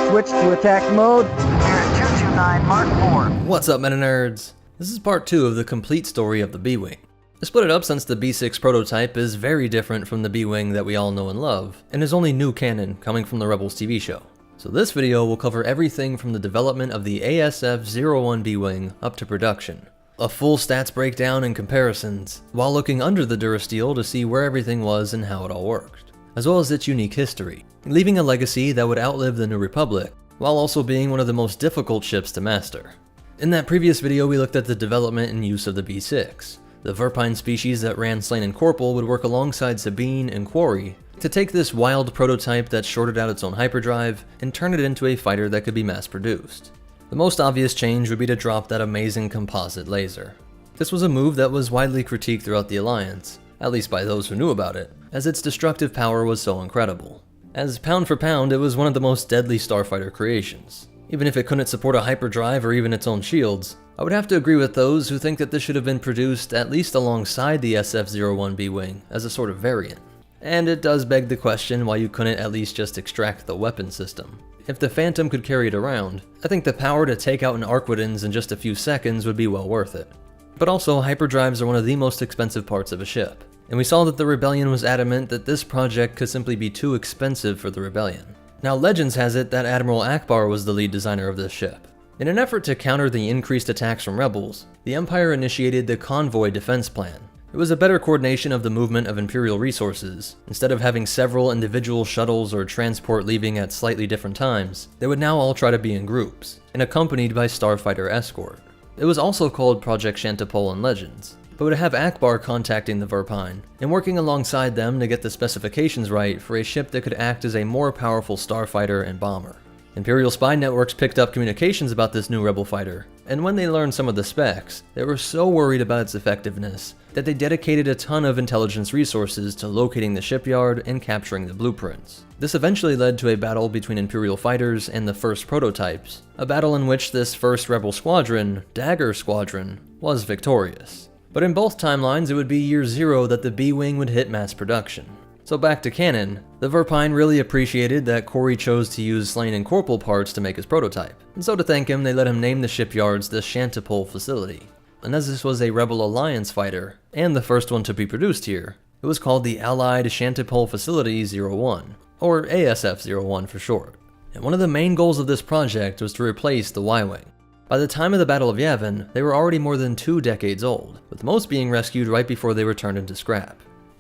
Switch to attack mode. You're at 229 Mark 4. What's up, MetaNerdz? This is part 2 of the complete story of the B-Wing. I split it up since the B6 prototype is very different from the B-Wing that we all know and love, and is only new canon coming from the Rebels TV show. So this video will cover everything from the development of the ASF-01 B-Wing up to production. A full stats breakdown and comparisons, while looking under the Durasteel to see where everything was and how it all worked, as well as its unique history, leaving a legacy that would outlive the New Republic, while also being one of the most difficult ships to master. In that previous video we looked at the development and use of the B6. The Verpine species that ran Slain and Corporal would work alongside Sabine and Quarry to take this wild prototype that shorted out its own hyperdrive and turn it into a fighter that could be mass produced. The most obvious change would be to drop that amazing composite laser. This was a move that was widely critiqued throughout the Alliance, at least by those who knew about it, as its destructive power was so incredible. As pound for pound, it was one of the most deadly starfighter creations. Even if it couldn't support a hyperdrive or even its own shields, I would have to agree with those who think that this should have been produced at least alongside the SF-01 B-Wing as a sort of variant. And it does beg the question why you couldn't at least just extract the weapon system. If the Phantom could carry it around, I think the power to take out an Arquitens in just a few seconds would be well worth it. But also, hyperdrives are one of the most expensive parts of a ship, and we saw that the Rebellion was adamant that this project could simply be too expensive for the Rebellion. Now legends has it that Admiral Akbar was the lead designer of this ship. In an effort to counter the increased attacks from rebels, the Empire initiated the Convoy Defense Plan. It was a better coordination of the movement of Imperial resources. Instead of having several individual shuttles or transport leaving at slightly different times, they would now all try to be in groups, and accompanied by starfighter escort. It was also called Project Shantipole in Legends, but would have Akbar contacting the Verpine, and working alongside them to get the specifications right for a ship that could act as a more powerful starfighter and bomber. Imperial spy networks picked up communications about this new rebel fighter, and when they learned some of the specs, they were so worried about its effectiveness that they dedicated a ton of intelligence resources to locating the shipyard and capturing the blueprints. This eventually led to a battle between Imperial fighters and the first prototypes, a battle in which this first rebel squadron, Dagger Squadron, was victorious. But in both timelines, it would be year 0 that the B-Wing would hit mass production. So back to canon, the Verpine really appreciated that Quarry chose to use Slain and Corporal parts to make his prototype, and so to thank him they let him name the shipyards the Shantipole facility. And as this was a Rebel Alliance fighter, and the first one to be produced here, it was called the Allied Shantipole Facility 01, or ASF-01 for short. And one of the main goals of this project was to replace the Y-Wing. By the time of the Battle of Yavin, they were already more than 2 decades old, with most being rescued right before they were turned into scrap.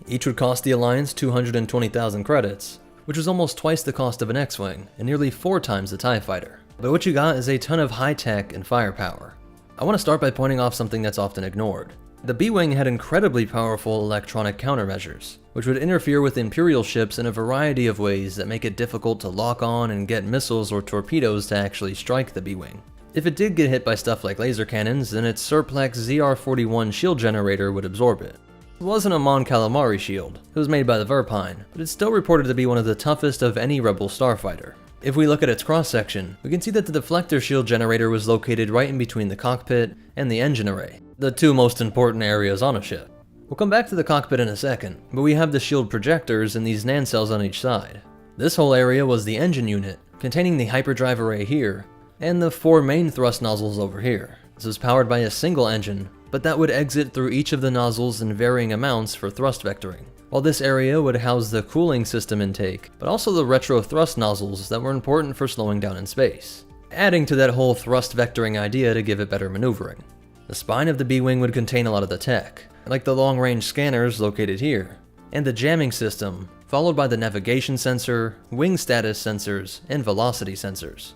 Each would cost the Alliance 220,000 credits, which was almost twice the cost of an X-Wing, and nearly 4 times the TIE Fighter. But what you got is a ton of high-tech and firepower. I want to start by pointing off something that's often ignored. The B-Wing had incredibly powerful electronic countermeasures, which would interfere with Imperial ships in a variety of ways that make it difficult to lock on and get missiles or torpedoes to actually strike the B-Wing. If it did get hit by stuff like laser cannons, then its Surplex ZR-41 shield generator would absorb it. It wasn't a Mon Calamari shield, it was made by the Verpine, but it's still reported to be one of the toughest of any Rebel starfighter. If we look at its cross-section, we can see that the deflector shield generator was located right in between the cockpit and the engine array, the 2 most important areas on a ship. We'll come back to the cockpit in a second, but we have the shield projectors and these NAND cells on each side. This whole area was the engine unit, containing the hyperdrive array here, and the 4 main thrust nozzles over here. This was powered by a single engine, but that would exit through each of the nozzles in varying amounts for thrust vectoring. While this area would house the cooling system intake, but also the retro thrust nozzles that were important for slowing down in space, adding to that whole thrust vectoring idea to give it better maneuvering. The spine of the B-Wing would contain a lot of the tech, like the long-range scanners located here, and the jamming system, followed by the navigation sensor, wing status sensors, and velocity sensors.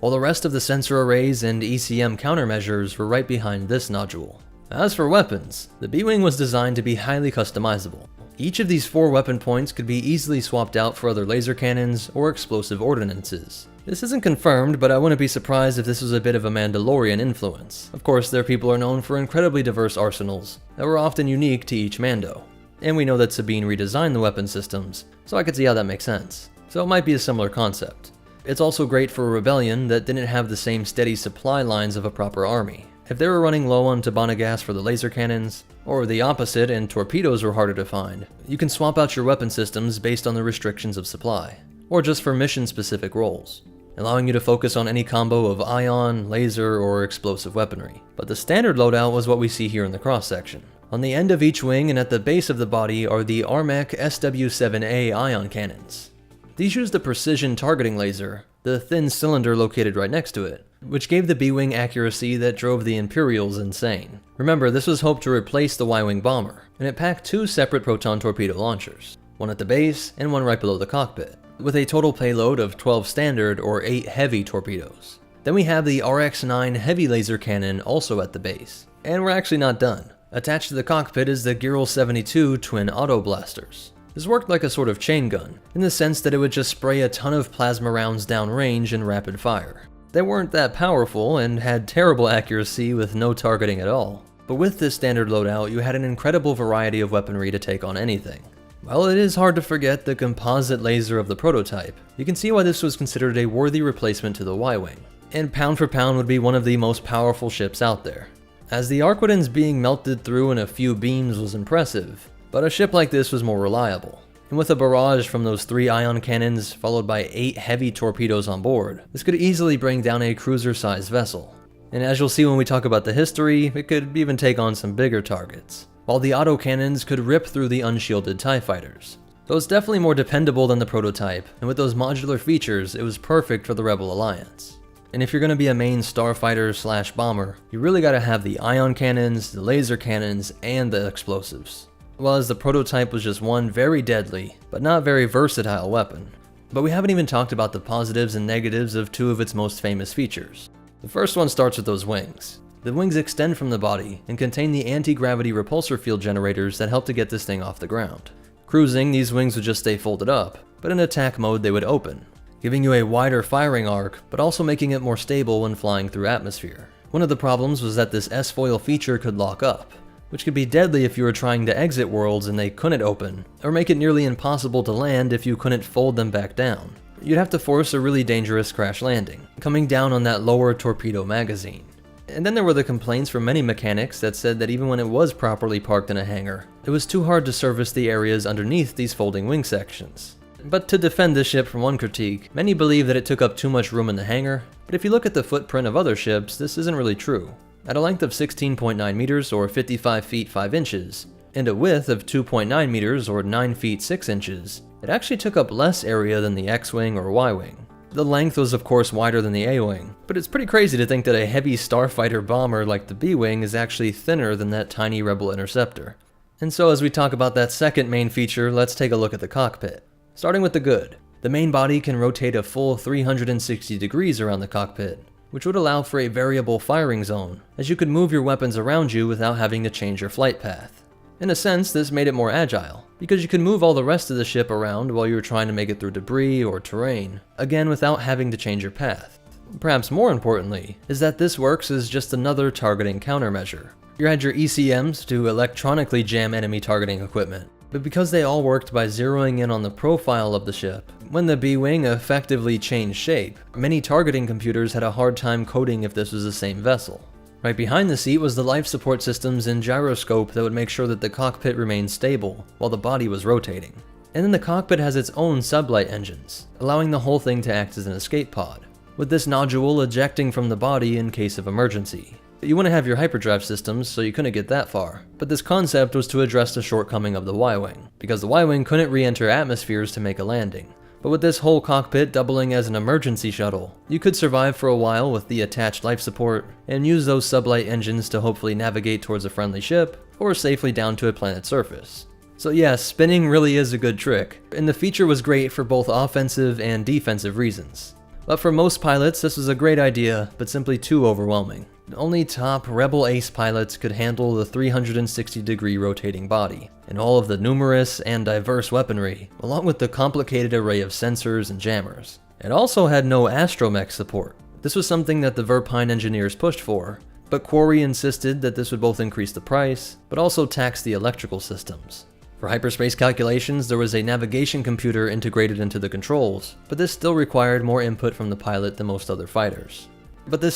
While the rest of the sensor arrays and ECM countermeasures were right behind this nodule. As for weapons, the B-Wing was designed to be highly customizable. Each of these 4 weapon points could be easily swapped out for other laser cannons or explosive ordnances. This isn't confirmed, but I wouldn't be surprised if this was a bit of a Mandalorian influence. Of course, their people are known for incredibly diverse arsenals that were often unique to each Mando. And we know that Sabine redesigned the weapon systems, so I could see how that makes sense. So it might be a similar concept. It's also great for a rebellion that didn't have the same steady supply lines of a proper army. If they were running low on Tabana gas for the laser cannons, or the opposite and torpedoes were harder to find, you can swap out your weapon systems based on the restrictions of supply, or just for mission-specific roles. allowing you to focus on any combo of ion, laser, or explosive weaponry. But the standard loadout was what we see here in the cross-section. On the end of each wing and at the base of the body are the Armec SW7A ion cannons. These use the precision targeting laser, the thin cylinder located right next to it, which gave the B-wing accuracy that drove the Imperials insane. Remember, this was hoped to replace the Y-wing bomber, and it packed 2 separate proton torpedo launchers, one at the base and one right below the cockpit, with a total payload of 12 standard or 8 heavy torpedoes. Then we have the RX-9 heavy laser cannon also at the base. And we're actually not done. Attached to the cockpit is the Girl 72 twin auto blasters. This worked like a sort of chain gun, in the sense that it would just spray a ton of plasma rounds downrange in rapid fire. They weren't that powerful and had terrible accuracy with no targeting at all. But with this standard loadout, you had an incredible variety of weaponry to take on anything. While it is hard to forget the composite laser of the prototype, you can see why this was considered a worthy replacement to the Y-wing, and pound for pound would be one of the most powerful ships out there. As the Arquitens being melted through in a few beams was impressive, but a ship like this was more reliable. And with a barrage from those 3 ion cannons followed by 8 heavy torpedoes on board, this could easily bring down a cruiser-sized vessel. And as you'll see when we talk about the history, it could even take on some bigger targets, while the autocannons could rip through the unshielded TIE fighters. Though it's definitely more dependable than the prototype, and with those modular features, it was perfect for the Rebel Alliance. And if you're going to be a main starfighter/bomber, you really gotta have the ion cannons, the laser cannons, and the explosives. While as the prototype was just one very deadly, but not very versatile weapon. But we haven't even talked about the positives and negatives of 2 of its most famous features. The first one starts with those wings. The wings extend from the body and contain the anti-gravity repulsor field generators that help to get this thing off the ground. Cruising, these wings would just stay folded up, but in attack mode they would open, giving you a wider firing arc, but also making it more stable when flying through atmosphere. One of the problems was that this S-foil feature could lock up, which could be deadly if you were trying to exit worlds and they couldn't open, or make it nearly impossible to land if you couldn't fold them back down. You'd have to force a really dangerous crash landing, coming down on that lower torpedo magazine. And then there were the complaints from many mechanics that said that even when it was properly parked in a hangar, it was too hard to service the areas underneath these folding wing sections. But to defend this ship from one critique, many believe that it took up too much room in the hangar, but if you look at the footprint of other ships, this isn't really true. At a length of 16.9 meters or 55 feet 5 inches, and a width of 2.9 meters or 9 feet 6 inches, it actually took up less area than the X-wing or Y-wing. The length was of course wider than the A-wing, but it's pretty crazy to think that a heavy starfighter bomber like the B-wing is actually thinner than that tiny Rebel interceptor. And so as we talk about that second main feature, let's take a look at the cockpit. Starting with the good. The main body can rotate a full 360 degrees around the cockpit, which would allow for a variable firing zone, as you could move your weapons around you without having to change your flight path. In a sense, this made it more agile, because you could move all the rest of the ship around while you were trying to make it through debris or terrain, again without having to change your path. Perhaps more importantly, is that this works as just another targeting countermeasure. You had your ECMs to electronically jam enemy targeting equipment, but because they all worked by zeroing in on the profile of the ship, when the B-wing effectively changed shape, many targeting computers had a hard time coding if this was the same vessel. Right behind the seat was the life support systems and gyroscope that would make sure that the cockpit remained stable while the body was rotating. And then the cockpit has its own sublight engines, allowing the whole thing to act as an escape pod, with this nodule ejecting from the body in case of emergency. You wouldn't have your hyperdrive systems, so you couldn't get that far, but this concept was to address the shortcoming of the Y-wing, because the Y-wing couldn't re-enter atmospheres to make a landing. But with this whole cockpit doubling as an emergency shuttle, you could survive for a while with the attached life support, and use those sublight engines to hopefully navigate towards a friendly ship, or safely down to a planet's surface. So yes, spinning really is a good trick, and the feature was great for both offensive and defensive reasons. But for most pilots, this was a great idea, but simply too overwhelming. Only top Rebel Ace pilots could handle the 360-degree rotating body, and all of the numerous and diverse weaponry, along with the complicated array of sensors and jammers. It also had no astromech support. This was something that the Verpine engineers pushed for, but Quarry insisted that this would both increase the price, but also tax the electrical systems. For hyperspace calculations, there was a navigation computer integrated into the controls, but this still required more input from the pilot than most other fighters. Luckily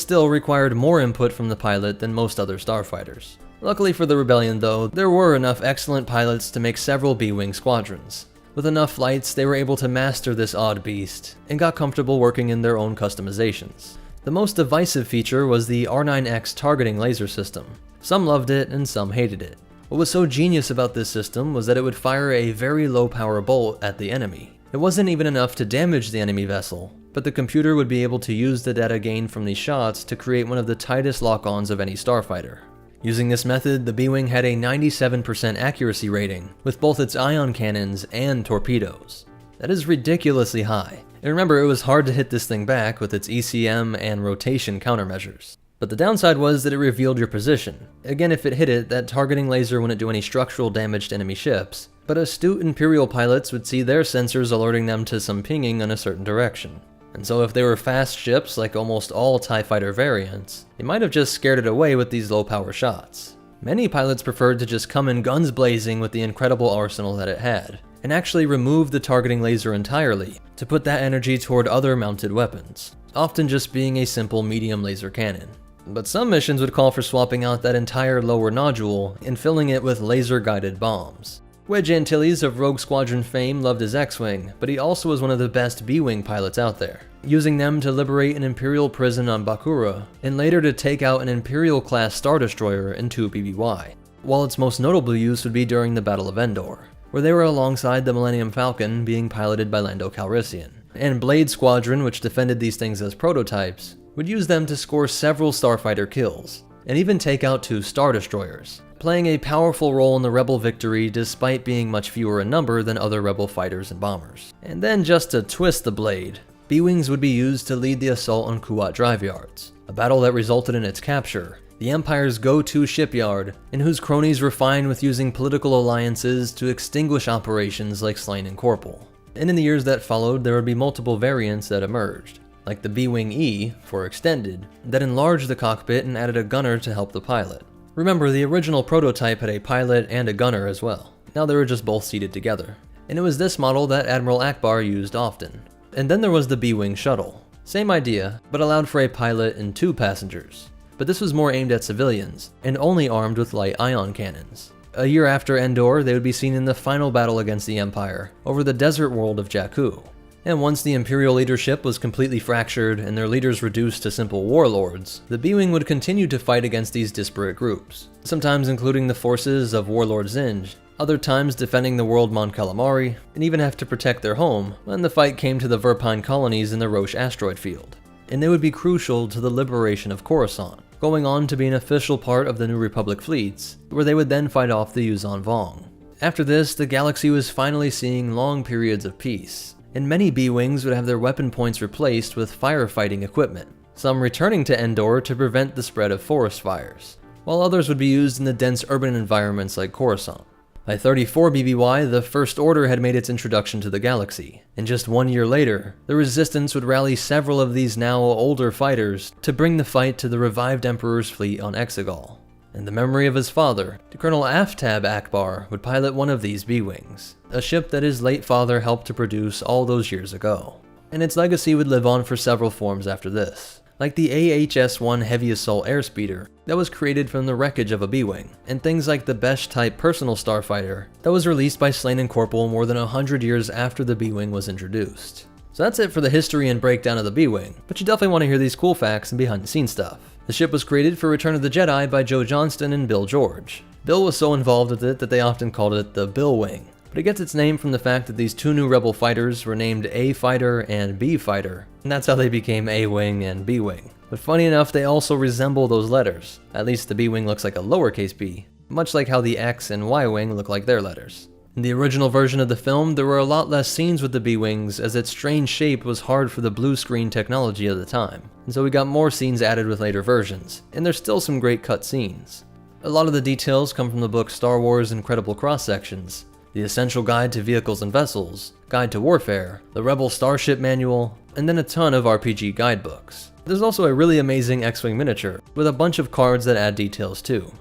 for the Rebellion though, there were enough excellent pilots to make several B-wing squadrons. With enough flights, they were able to master this odd beast, and got comfortable working in their own customizations. The most divisive feature was the R9X targeting laser system. Some loved it, and some hated it. What was so genius about this system was that it would fire a very low power bolt at the enemy. It wasn't even enough to damage the enemy vessel, but the computer would be able to use the data gained from these shots to create one of the tightest lock-ons of any starfighter. Using this method, the B-Wing had a 97% accuracy rating, with both its ion cannons and torpedoes. That is ridiculously high, and remember, it was hard to hit this thing back with its ECM and rotation countermeasures. But the downside was that it revealed your position. Again, if it hit it, that targeting laser wouldn't do any structural damage to enemy ships, but astute Imperial pilots would see their sensors alerting them to some pinging in a certain direction. And so if they were fast ships like almost all TIE Fighter variants, they might have just scared it away with these low power shots. Many pilots preferred to just come in guns blazing with the incredible arsenal that it had, and actually remove the targeting laser entirely to put that energy toward other mounted weapons, often just being a simple medium laser cannon. But some missions would call for swapping out that entire lower nodule and filling it with laser-guided bombs. Wedge Antilles of Rogue Squadron fame loved his X-Wing, but he also was one of the best B-Wing pilots out there, using them to liberate an Imperial prison on Bakura, and later to take out an Imperial-class Star Destroyer in 2 BBY, while its most notable use would be during the Battle of Endor, where they were alongside the Millennium Falcon being piloted by Lando Calrissian. And Blade Squadron, which defended these things as prototypes, would use them to score several starfighter kills, and even take out 2 Star Destroyers, playing a powerful role in the Rebel victory despite being much fewer in number than other Rebel fighters and bombers. And then just to twist the blade, B-Wings would be used to lead the assault on Kuat Drive Yards, a battle that resulted in its capture, the Empire's go-to shipyard, and whose cronies were fine with using political alliances to extinguish operations like Slain and Corporal. And in the years that followed, there would be multiple variants that emerged, like the B-Wing E, for Extended, that enlarged the cockpit and added a gunner to help the pilot. Remember, the original prototype had a pilot and a gunner as well. Now they were just both seated together. And it was this model that Admiral Akbar used often. And then there was the B-Wing shuttle. Same idea, but allowed for a pilot and 2 passengers. But this was more aimed at civilians, and only armed with light ion cannons. A year after Endor, they would be seen in the final battle against the Empire, over the desert world of Jakku. And once the Imperial leadership was completely fractured and their leaders reduced to simple warlords, the B-Wing would continue to fight against these disparate groups, sometimes including the forces of Warlord Zinj, other times defending the world Mon Calamari, and even have to protect their home when the fight came to the Verpine colonies in the Roche asteroid field. And they would be crucial to the liberation of Coruscant, going on to be an official part of the New Republic fleets, where they would then fight off the Yuuzhan Vong. After this, the galaxy was finally seeing long periods of peace, and many B-Wings would have their weapon points replaced with firefighting equipment, some returning to Endor to prevent the spread of forest fires, while others would be used in the dense urban environments like Coruscant. By 34 BBY, the First Order had made its introduction to the galaxy, and just 1 year later, the Resistance would rally several of these now older fighters to bring the fight to the revived Emperor's fleet on Exegol. In the memory of his father, Colonel Aftab Akbar would pilot one of these B-Wings, a ship that his late father helped to produce all those years ago. And its legacy would live on for several forms after this, like the AHS-1 Heavy Assault Airspeeder that was created from the wreckage of a B-Wing, and things like the Besh-type personal starfighter that was released by Slain and Corporal more than 100 years after the B-Wing was introduced. So that's it for the history and breakdown of the B-Wing, but you definitely want to hear these cool facts and behind-the-scenes stuff. The ship was created for Return of the Jedi by Joe Johnston and Bill George. Bill was so involved with it that they often called it the Bill Wing, but it gets its name from the fact that these 2 new Rebel fighters were named A Fighter and B Fighter, and that's how they became A-Wing and B-Wing. But funny enough, they also resemble those letters. At least the B-Wing looks like a lowercase b, much like how the X and Y-Wing look like their letters. In the original version of the film, there were a lot less scenes with the B-Wings as its strange shape was hard for the blue screen technology of the time, and so we got more scenes added with later versions, and there's still some great cut scenes. A lot of the details come from the book Star Wars Incredible Cross-Sections, The Essential Guide to Vehicles and Vessels, Guide to Warfare, the Rebel Starship Manual, and then a ton of RPG guidebooks. There's also a really amazing X-Wing miniature, with a bunch of cards that add details too.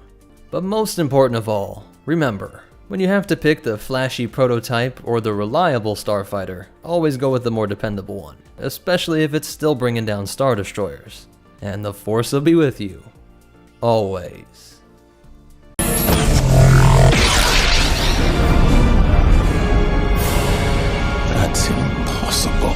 But most important of all, remember, when you have to pick the flashy prototype or the reliable starfighter, always go with the more dependable one, especially if it's still bringing down Star Destroyers. And the Force will be with you. Always. That's impossible.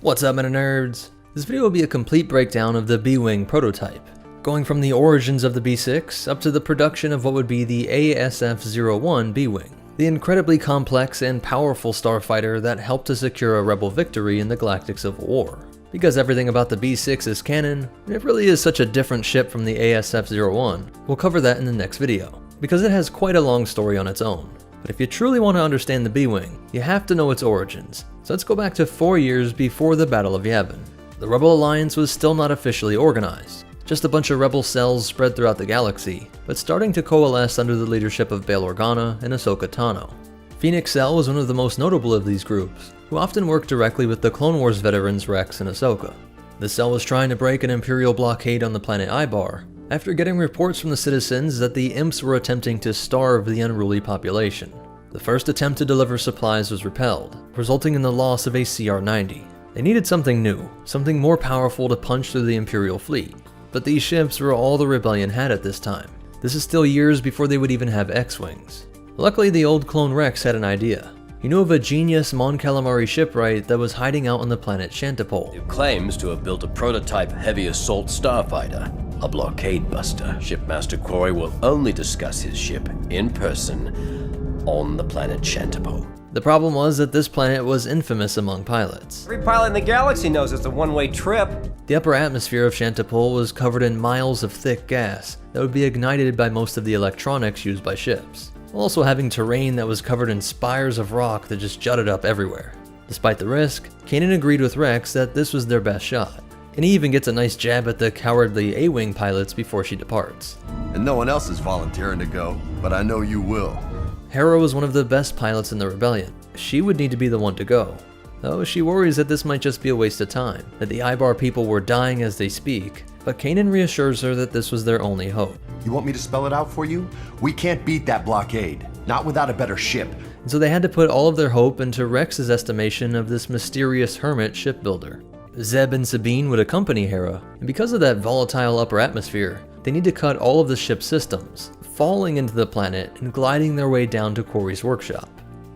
What's up, MetaNerdz? This video will be a complete breakdown of the B-Wing prototype, going from the origins of the B6 up to the production of what would be the ASF-01 B-Wing, the incredibly complex and powerful starfighter that helped to secure a rebel victory in the Galactic Civil War. Because everything about the B6 is canon, and it really is such a different ship from the ASF-01, we'll cover that in the next video, because it has quite a long story on its own. But if you truly want to understand the B-Wing, you have to know its origins, so let's go back to 4 years before the Battle of Yavin. The Rebel Alliance was still not officially organized, just a bunch of rebel cells spread throughout the galaxy, but starting to coalesce under the leadership of Bail Organa and Ahsoka Tano. Phoenix Cell was one of the most notable of these groups, who often worked directly with the Clone Wars veterans Rex and Ahsoka. The cell was trying to break an Imperial blockade on the planet Ibar, after getting reports from the citizens that the imps were attempting to starve the unruly population. The first attempt to deliver supplies was repelled, resulting in the loss of a CR-90. They needed something new, something more powerful to punch through the Imperial fleet, but these ships were all the Rebellion had at this time. This is still years before they would even have X-Wings. Luckily, the old clone Rex had an idea. He knew of a genius Mon Calamari shipwright that was hiding out on the planet Shantipole. He claims to have built a prototype heavy assault starfighter, a blockade buster. Shipmaster Quarry will only discuss his ship in person on the planet Shantipole. The problem was that this planet was infamous among pilots. Every pilot in the galaxy knows it's a one-way trip. The upper atmosphere of Shantipole was covered in miles of thick gas that would be ignited by most of the electronics used by ships, while also having terrain that was covered in spires of rock that just jutted up everywhere. Despite the risk, Kanan agreed with Rex that this was their best shot, and he even gets a nice jab at the cowardly A-Wing pilots before she departs. And no one else is volunteering to go, but I know you will. Hera was one of the best pilots in the Rebellion. She would need to be the one to go, though she worries that this might just be a waste of time, that the Ibar people were dying as they speak, but Kanan reassures her that this was their only hope. You want me to spell it out for you? We can't beat that blockade, not without a better ship. And so they had to put all of their hope into Rex's estimation of this mysterious hermit shipbuilder. Zeb and Sabine would accompany Hera, and because of that volatile upper atmosphere, they need to cut all of the ship's systems, falling into the planet and gliding their way down to Quarry's workshop.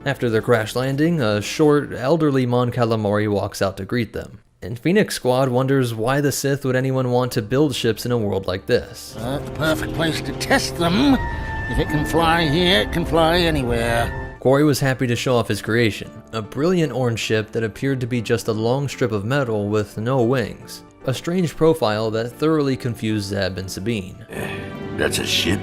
After their crash landing, a short, elderly Mon Calamari walks out to greet them. And Phoenix Squad wonders why the Sith would anyone want to build ships in a world like this. That's the perfect place to test them. If it can fly here, it can fly anywhere. Quarry was happy to show off his creation, a brilliant orange ship that appeared to be just a long strip of metal with no wings. A strange profile that thoroughly confused Zeb and Sabine. That's a ship?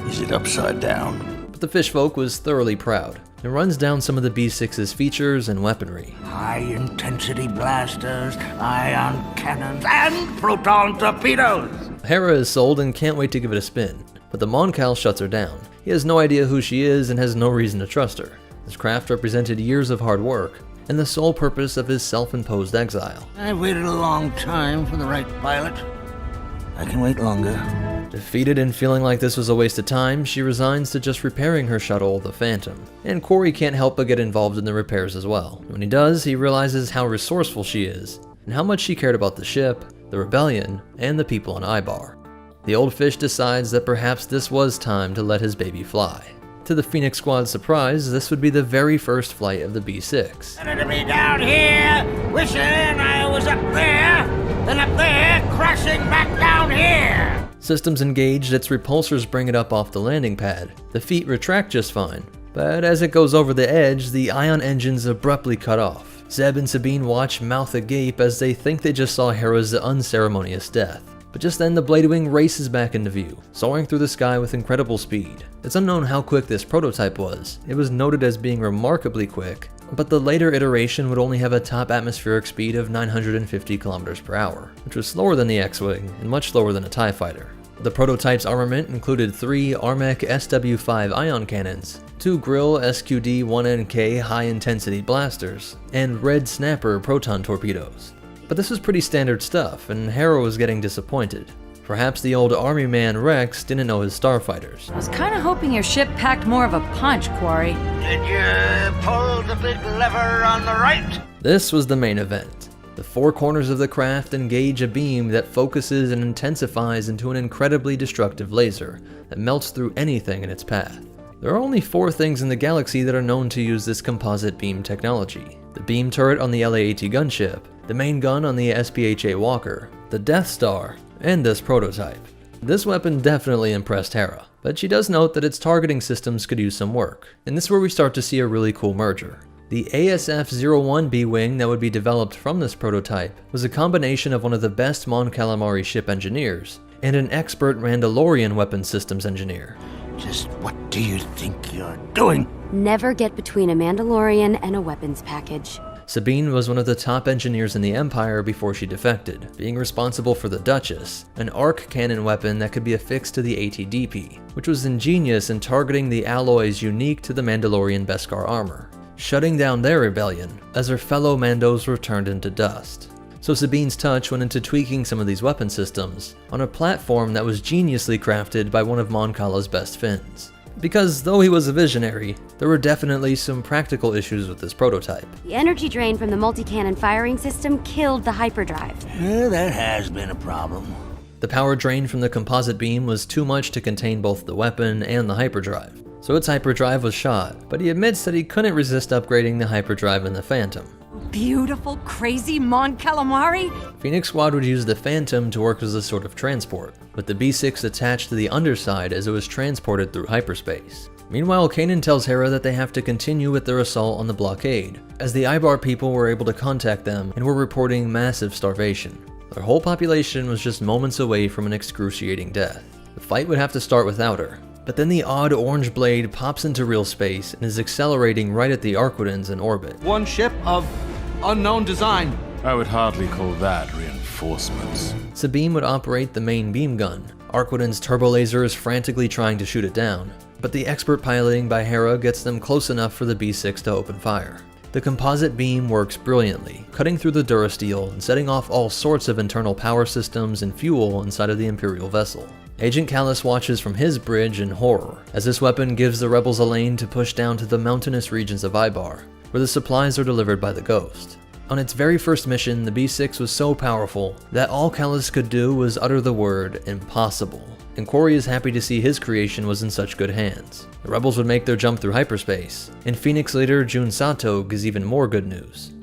Is it upside down? But the fishfolk was thoroughly proud, and runs down some of the B6's features and weaponry. High-intensity blasters, ion cannons, and proton torpedoes! Hera is sold and can't wait to give it a spin, but the Mon Cal shuts her down. He has no idea who she is and has no reason to trust her. This craft represented years of hard work, and the sole purpose of his self-imposed exile. I've waited a long time for the right pilot. I can wait longer. Defeated and feeling like this was a waste of time, she resigns to just repairing her shuttle, the Phantom. And Quarry can't help but get involved in the repairs as well. When he does, he realizes how resourceful she is, and how much she cared about the ship, the Rebellion, and the people on Ibar. The old fish decides that perhaps this was time to let his baby fly. To the Phoenix Squad's surprise, this would be the very first flight of the B6. Better to be down here, wishing I was up there, than up there, crashing back down here! Systems engaged, its repulsors bring it up off the landing pad. The feet retract just fine, but as it goes over the edge, the ion engines abruptly cut off. Zeb and Sabine watch mouth agape as they think they just saw Hera's unceremonious death. But just then the Bladewing races back into view, soaring through the sky with incredible speed. It's unknown how quick this prototype was. It was noted as being remarkably quick, but the later iteration would only have a top atmospheric speed of 950 kilometers per hour, which was slower than the X-Wing and much slower than a TIE fighter. The prototype's armament included 3 Armec SW5 ion cannons, 2 Grill SQD-1NK high-intensity blasters, and Red Snapper proton torpedoes. But this was pretty standard stuff, and Hera was getting disappointed. Perhaps the old army man Rex didn't know his starfighters. I was kinda hoping your ship packed more of a punch, Quarry. Did you pull the big lever on the right? This was the main event. The 4 corners of the craft engage a beam that focuses and intensifies into an incredibly destructive laser that melts through anything in its path. There are only 4 things in the galaxy that are known to use this composite beam technology. The beam turret on the LA-AT gunship, the main gun on the SPHA Walker, the Death Star, and this prototype. This weapon definitely impressed Hera, but she does note that its targeting systems could use some work, and this is where we start to see a really cool merger. The ASF-01 B-Wing that would be developed from this prototype was a combination of one of the best Mon Calamari ship engineers and an expert Mandalorian weapons systems engineer. Just what do you think you're doing? Never get between a Mandalorian and a weapons package. Sabine was one of the top engineers in the Empire before she defected, being responsible for the Duchess, an arc cannon weapon that could be affixed to the AT-DP, which was ingenious in targeting the alloys unique to the Mandalorian Beskar armor, shutting down their rebellion as her fellow Mandos were turned into dust. So Sabine's touch went into tweaking some of these weapon systems on a platform that was geniusly crafted by one of Mon Cala's best Finns. Because though he was a visionary, there were definitely some practical issues with this prototype. The energy drain from the multi-cannon firing system killed the hyperdrive. That has been a problem. The power drain from the composite beam was too much to contain both the weapon and the hyperdrive, so its hyperdrive was shot, but he admits that he couldn't resist upgrading the hyperdrive in the Phantom. Beautiful, crazy Mon Calamari? Phoenix Squad would use the Phantom to work as a sort of transport, with the B6 attached to the underside as it was transported through hyperspace. Meanwhile, Kanan tells Hera that they have to continue with their assault on the blockade, as the Ibar people were able to contact them and were reporting massive starvation. Their whole population was just moments away from an excruciating death. The fight would have to start without her, but then the odd orange blade pops into real space and is accelerating right at the Arquitans in orbit. One ship of unknown design. I would hardly call that reinforcements. Sabine would operate the main beam gun. Arquitan's turbo laser is frantically trying to shoot it down, but the expert piloting by Hera gets them close enough for the B6 to open fire. The composite beam works brilliantly, cutting through the durasteel and setting off all sorts of internal power systems and fuel inside of the Imperial vessel. Agent Kallus watches from his bridge in horror, as this weapon gives the rebels a lane to push down to the mountainous regions of Ibar, where the supplies are delivered by the Ghost. On its very first mission, the B6 was so powerful that all Kallus could do was utter the word impossible, and Quarry is happy to see his creation was in such good hands. The rebels would make their jump through hyperspace, and Phoenix leader Jun Sato gives even more good news.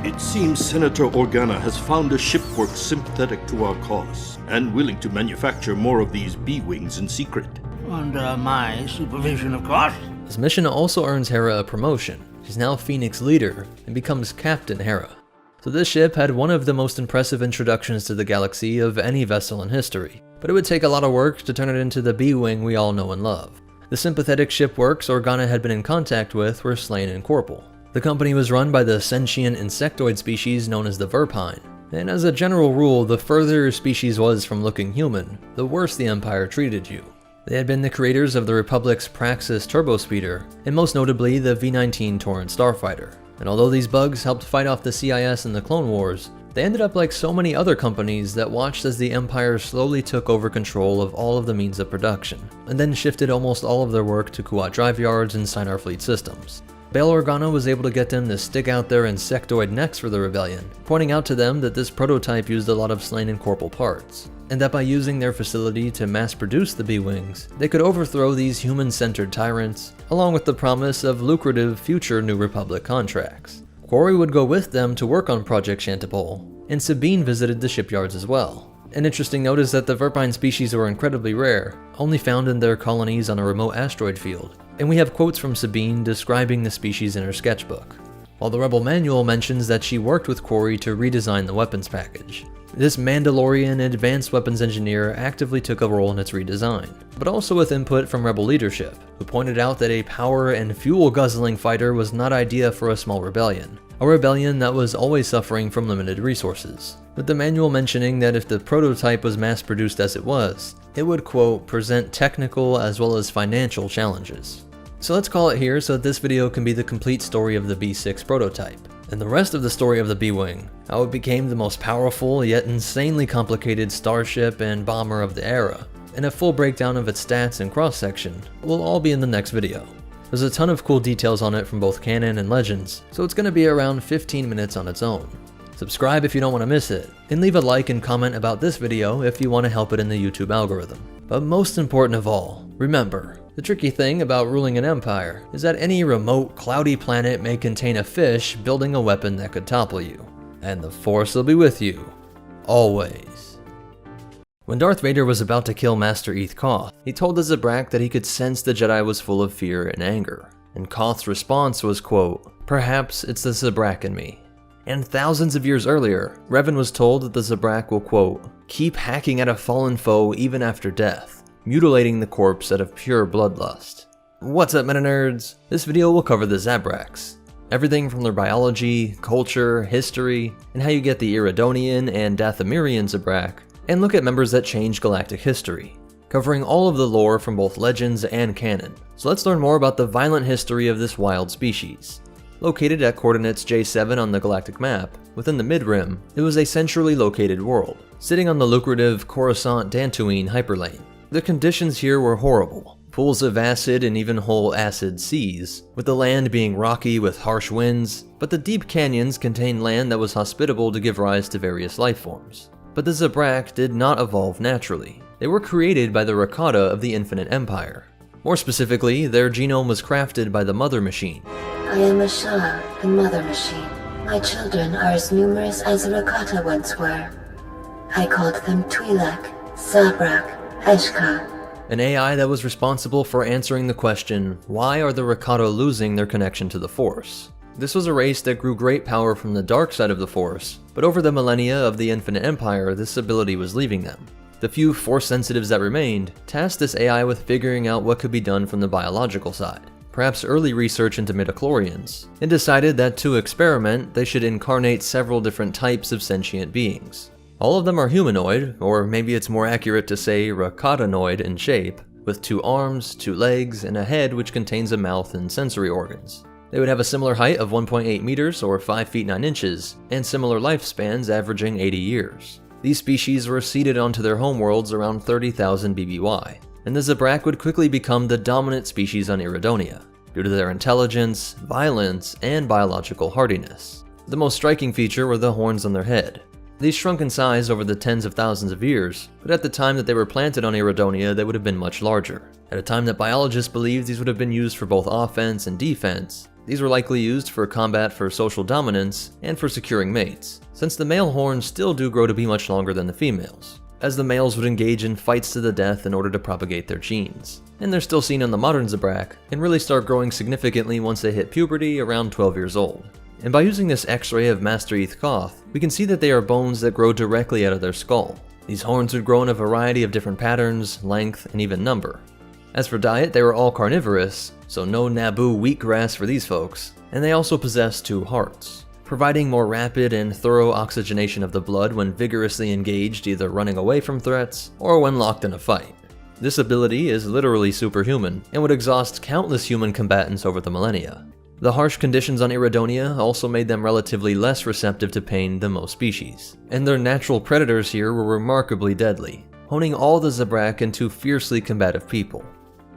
It seems Senator Organa has found a shipwork sympathetic to our cause, and willing to manufacture more of these B-Wings in secret. Under my supervision, of course. This mission also earns Hera a promotion. She's now Phoenix leader and becomes Captain Hera. So this ship had one of the most impressive introductions to the galaxy of any vessel in history, but it would take a lot of work to turn it into the B-Wing we all know and love. The sympathetic shipworks Organa had been in contact with were Slain and Corporal. The company was run by the sentient insectoid species known as the Verpine, and as a general rule, the further your species was from looking human, the worse the Empire treated you. They had been the creators of the Republic's Praxis turbospeeder, and most notably the V-19 Torrent starfighter. And although these bugs helped fight off the CIS in the Clone Wars, they ended up like so many other companies that watched as the Empire slowly took over control of all of the means of production, and then shifted almost all of their work to Kuat drive yards and Sinar fleet systems. Bail Organa was able to get them to stick out their insectoid necks for the rebellion, pointing out to them that this prototype used a lot of Slain and Corporal parts, and that by using their facility to mass-produce the B-Wings, they could overthrow these human-centered tyrants, along with the promise of lucrative future New Republic contracts. Quarry would go with them to work on Project Shantipole, and Sabine visited the shipyards as well. An interesting note is that the Verpine species were incredibly rare, only found in their colonies on a remote asteroid field, and we have quotes from Sabine describing the species in her sketchbook, while the Rebel Manual mentions that she worked with Quarry to redesign the weapons package. This Mandalorian advanced weapons engineer actively took a role in its redesign, but also with input from Rebel leadership, who pointed out that a power and fuel guzzling fighter was not ideal for a small rebellion, a rebellion that was always suffering from limited resources, with the manual mentioning that if the prototype was mass-produced as it was, it would, quote, present technical as well as financial challenges. So let's call it here so that this video can be the complete story of the B6 prototype, and the rest of the story of the B-Wing, how it became the most powerful yet insanely complicated starship and bomber of the era, and a full breakdown of its stats and cross-section will all be in the next video. There's a ton of cool details on it from both canon and legends, so it's going to be around 15 minutes on its own. Subscribe if you don't want to miss it, and leave a like and comment about this video if you want to help it in the YouTube algorithm. But most important of all, remember, The tricky thing about ruling an empire is that any remote, cloudy planet may contain a fish building a weapon that could topple you. And the Force will be with you. Always. When Darth Vader was about to kill Master Koth, he told the Zabrak that he could sense the Jedi was full of fear and anger. And Koth's response was, quote, "Perhaps it's the Zabrak in me." And thousands of years earlier, Revan was told that the Zabrak will, quote, "keep hacking at a fallen foe even after death, mutilating the corpse out of pure bloodlust." What's up, MetaNerds? This video will cover the Zabraks. Everything from their biology, culture, history, and how you get the Iridonian and Dathomirian Zabrak, and look at members that change galactic history, covering all of the lore from both legends and canon. So let's learn more about the violent history of this wild species. Located at coordinates J7 on the galactic map, within the Mid-Rim, it was a centrally located world, sitting on the lucrative Coruscant-Dantooine hyperlane. The conditions here were horrible. Pools of acid and even whole acid seas, with the land being rocky with harsh winds, but the deep canyons contained land that was hospitable to give rise to various life forms. But the Zabrak did not evolve naturally. They were created by the Rakata of the Infinite Empire. More specifically, their genome was crafted by the Mother Machine. I am a Shah, the Mother Machine. My children are as numerous as the Rakata once were. I called them Twi'lek, Zabrak, Eshka. An AI that was responsible for answering the question, why are the Rakata losing their connection to the Force? This was a race that grew great power from the dark side of the Force, but over the millennia of the Infinite Empire, this ability was leaving them. The few Force sensitives that remained tasked this AI with figuring out what could be done from the biological side, perhaps early research into midichlorians, and decided that to experiment, they should incarnate several different types of sentient beings. All of them are humanoid, or maybe it's more accurate to say Rakatanoid in shape, with 2 arms, 2 legs, and a head which contains a mouth and sensory organs. They would have a similar height of 1.8 meters or 5 feet 9 inches, and similar lifespans averaging 80 years. These species were seeded onto their homeworlds around 30,000 BBY, and the Zabrak would quickly become the dominant species on Iridonia, due to their intelligence, violence, and biological hardiness. The most striking feature were the horns on their head. These shrunk in size over the tens of thousands of years, but at the time that they were planted on Iridonia, they would have been much larger. At a time that biologists believed these would have been used for both offense and defense, these were likely used for combat for social dominance and for securing mates, since the male horns still do grow to be much longer than the females, as the males would engage in fights to the death in order to propagate their genes. And they're still seen on the modern Zabrak, and really start growing significantly once they hit puberty around 12 years old. And by using this X-ray of Master Koth, we can see that they are bones that grow directly out of their skull. These horns would grow in a variety of different patterns, length, and even number. As for diet, they were all carnivorous, so no Naboo wheatgrass for these folks, and they also possess 2 hearts, providing more rapid and thorough oxygenation of the blood when vigorously engaged, either running away from threats or when locked in a fight. This ability is literally superhuman, and would exhaust countless human combatants over the millennia. The harsh conditions on Iridonia also made them relatively less receptive to pain than most species, and their natural predators here were remarkably deadly, honing all the Zabrak into fiercely combative people.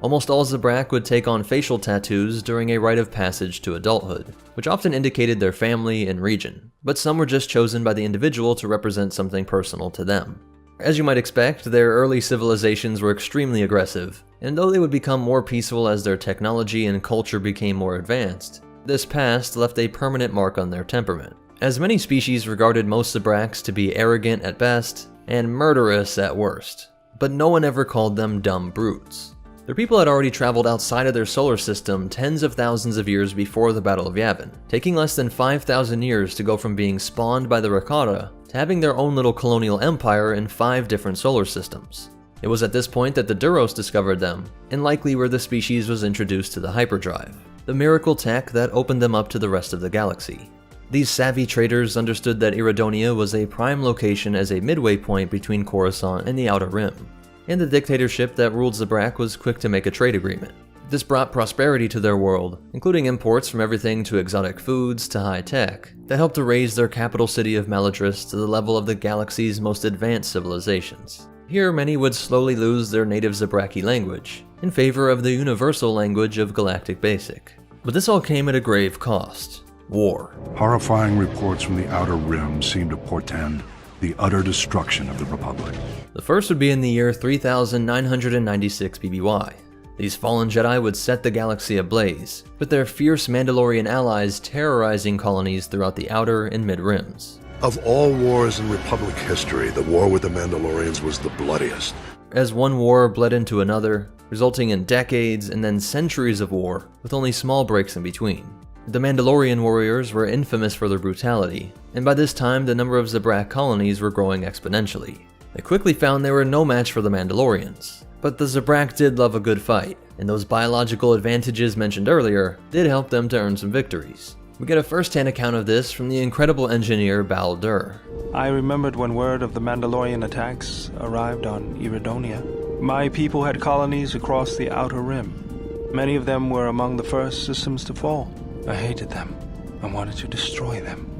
Almost all Zabrak would take on facial tattoos during a rite of passage to adulthood, which often indicated their family and region, but some were just chosen by the individual to represent something personal to them. As you might expect, their early civilizations were extremely aggressive, and though they would become more peaceful as their technology and culture became more advanced, this past left a permanent mark on their temperament, as many species regarded most Zabraks to be arrogant at best and murderous at worst, but no one ever called them dumb brutes. Their people had already traveled outside of their solar system tens of thousands of years before the Battle of Yavin, taking less than 5,000 years to go from being spawned by the Rakata to having their own little colonial empire in 5 different solar systems. It was at this point that the Duros discovered them, and likely where the species was introduced to the hyperdrive, the miracle tech that opened them up to the rest of the galaxy. These savvy traders understood that Iridonia was a prime location as a midway point between Coruscant and the Outer Rim, and the dictatorship that ruled Zabrak was quick to make a trade agreement. This brought prosperity to their world, including imports from everything to exotic foods to high tech, that helped to raise their capital city of Maladris to the level of the galaxy's most advanced civilizations. Here, many would slowly lose their native Zabraki language, in favor of the universal language of Galactic Basic. But this all came at a grave cost: war. Horrifying reports from the Outer Rim seem to portend the utter destruction of the Republic. The first would be in the year 3996 BBY. These fallen Jedi would set the galaxy ablaze, with their fierce Mandalorian allies terrorizing colonies throughout the outer and mid-rims. Of all wars in Republic history, the war with the Mandalorians was the bloodiest. As one war bled into another, resulting in decades and then centuries of war, with only small breaks in between. The Mandalorian warriors were infamous for their brutality, and by this time the number of Zabrak colonies were growing exponentially. They quickly found they were no match for the Mandalorians, but the Zabrak did love a good fight, and those biological advantages mentioned earlier did help them to earn some victories. We get a first-hand account of this from the incredible engineer Bal Dur. I remembered when word of the Mandalorian attacks arrived on Iridonia. My people had colonies across the Outer Rim. Many of them were among the first systems to fall. I hated them. I wanted to destroy them,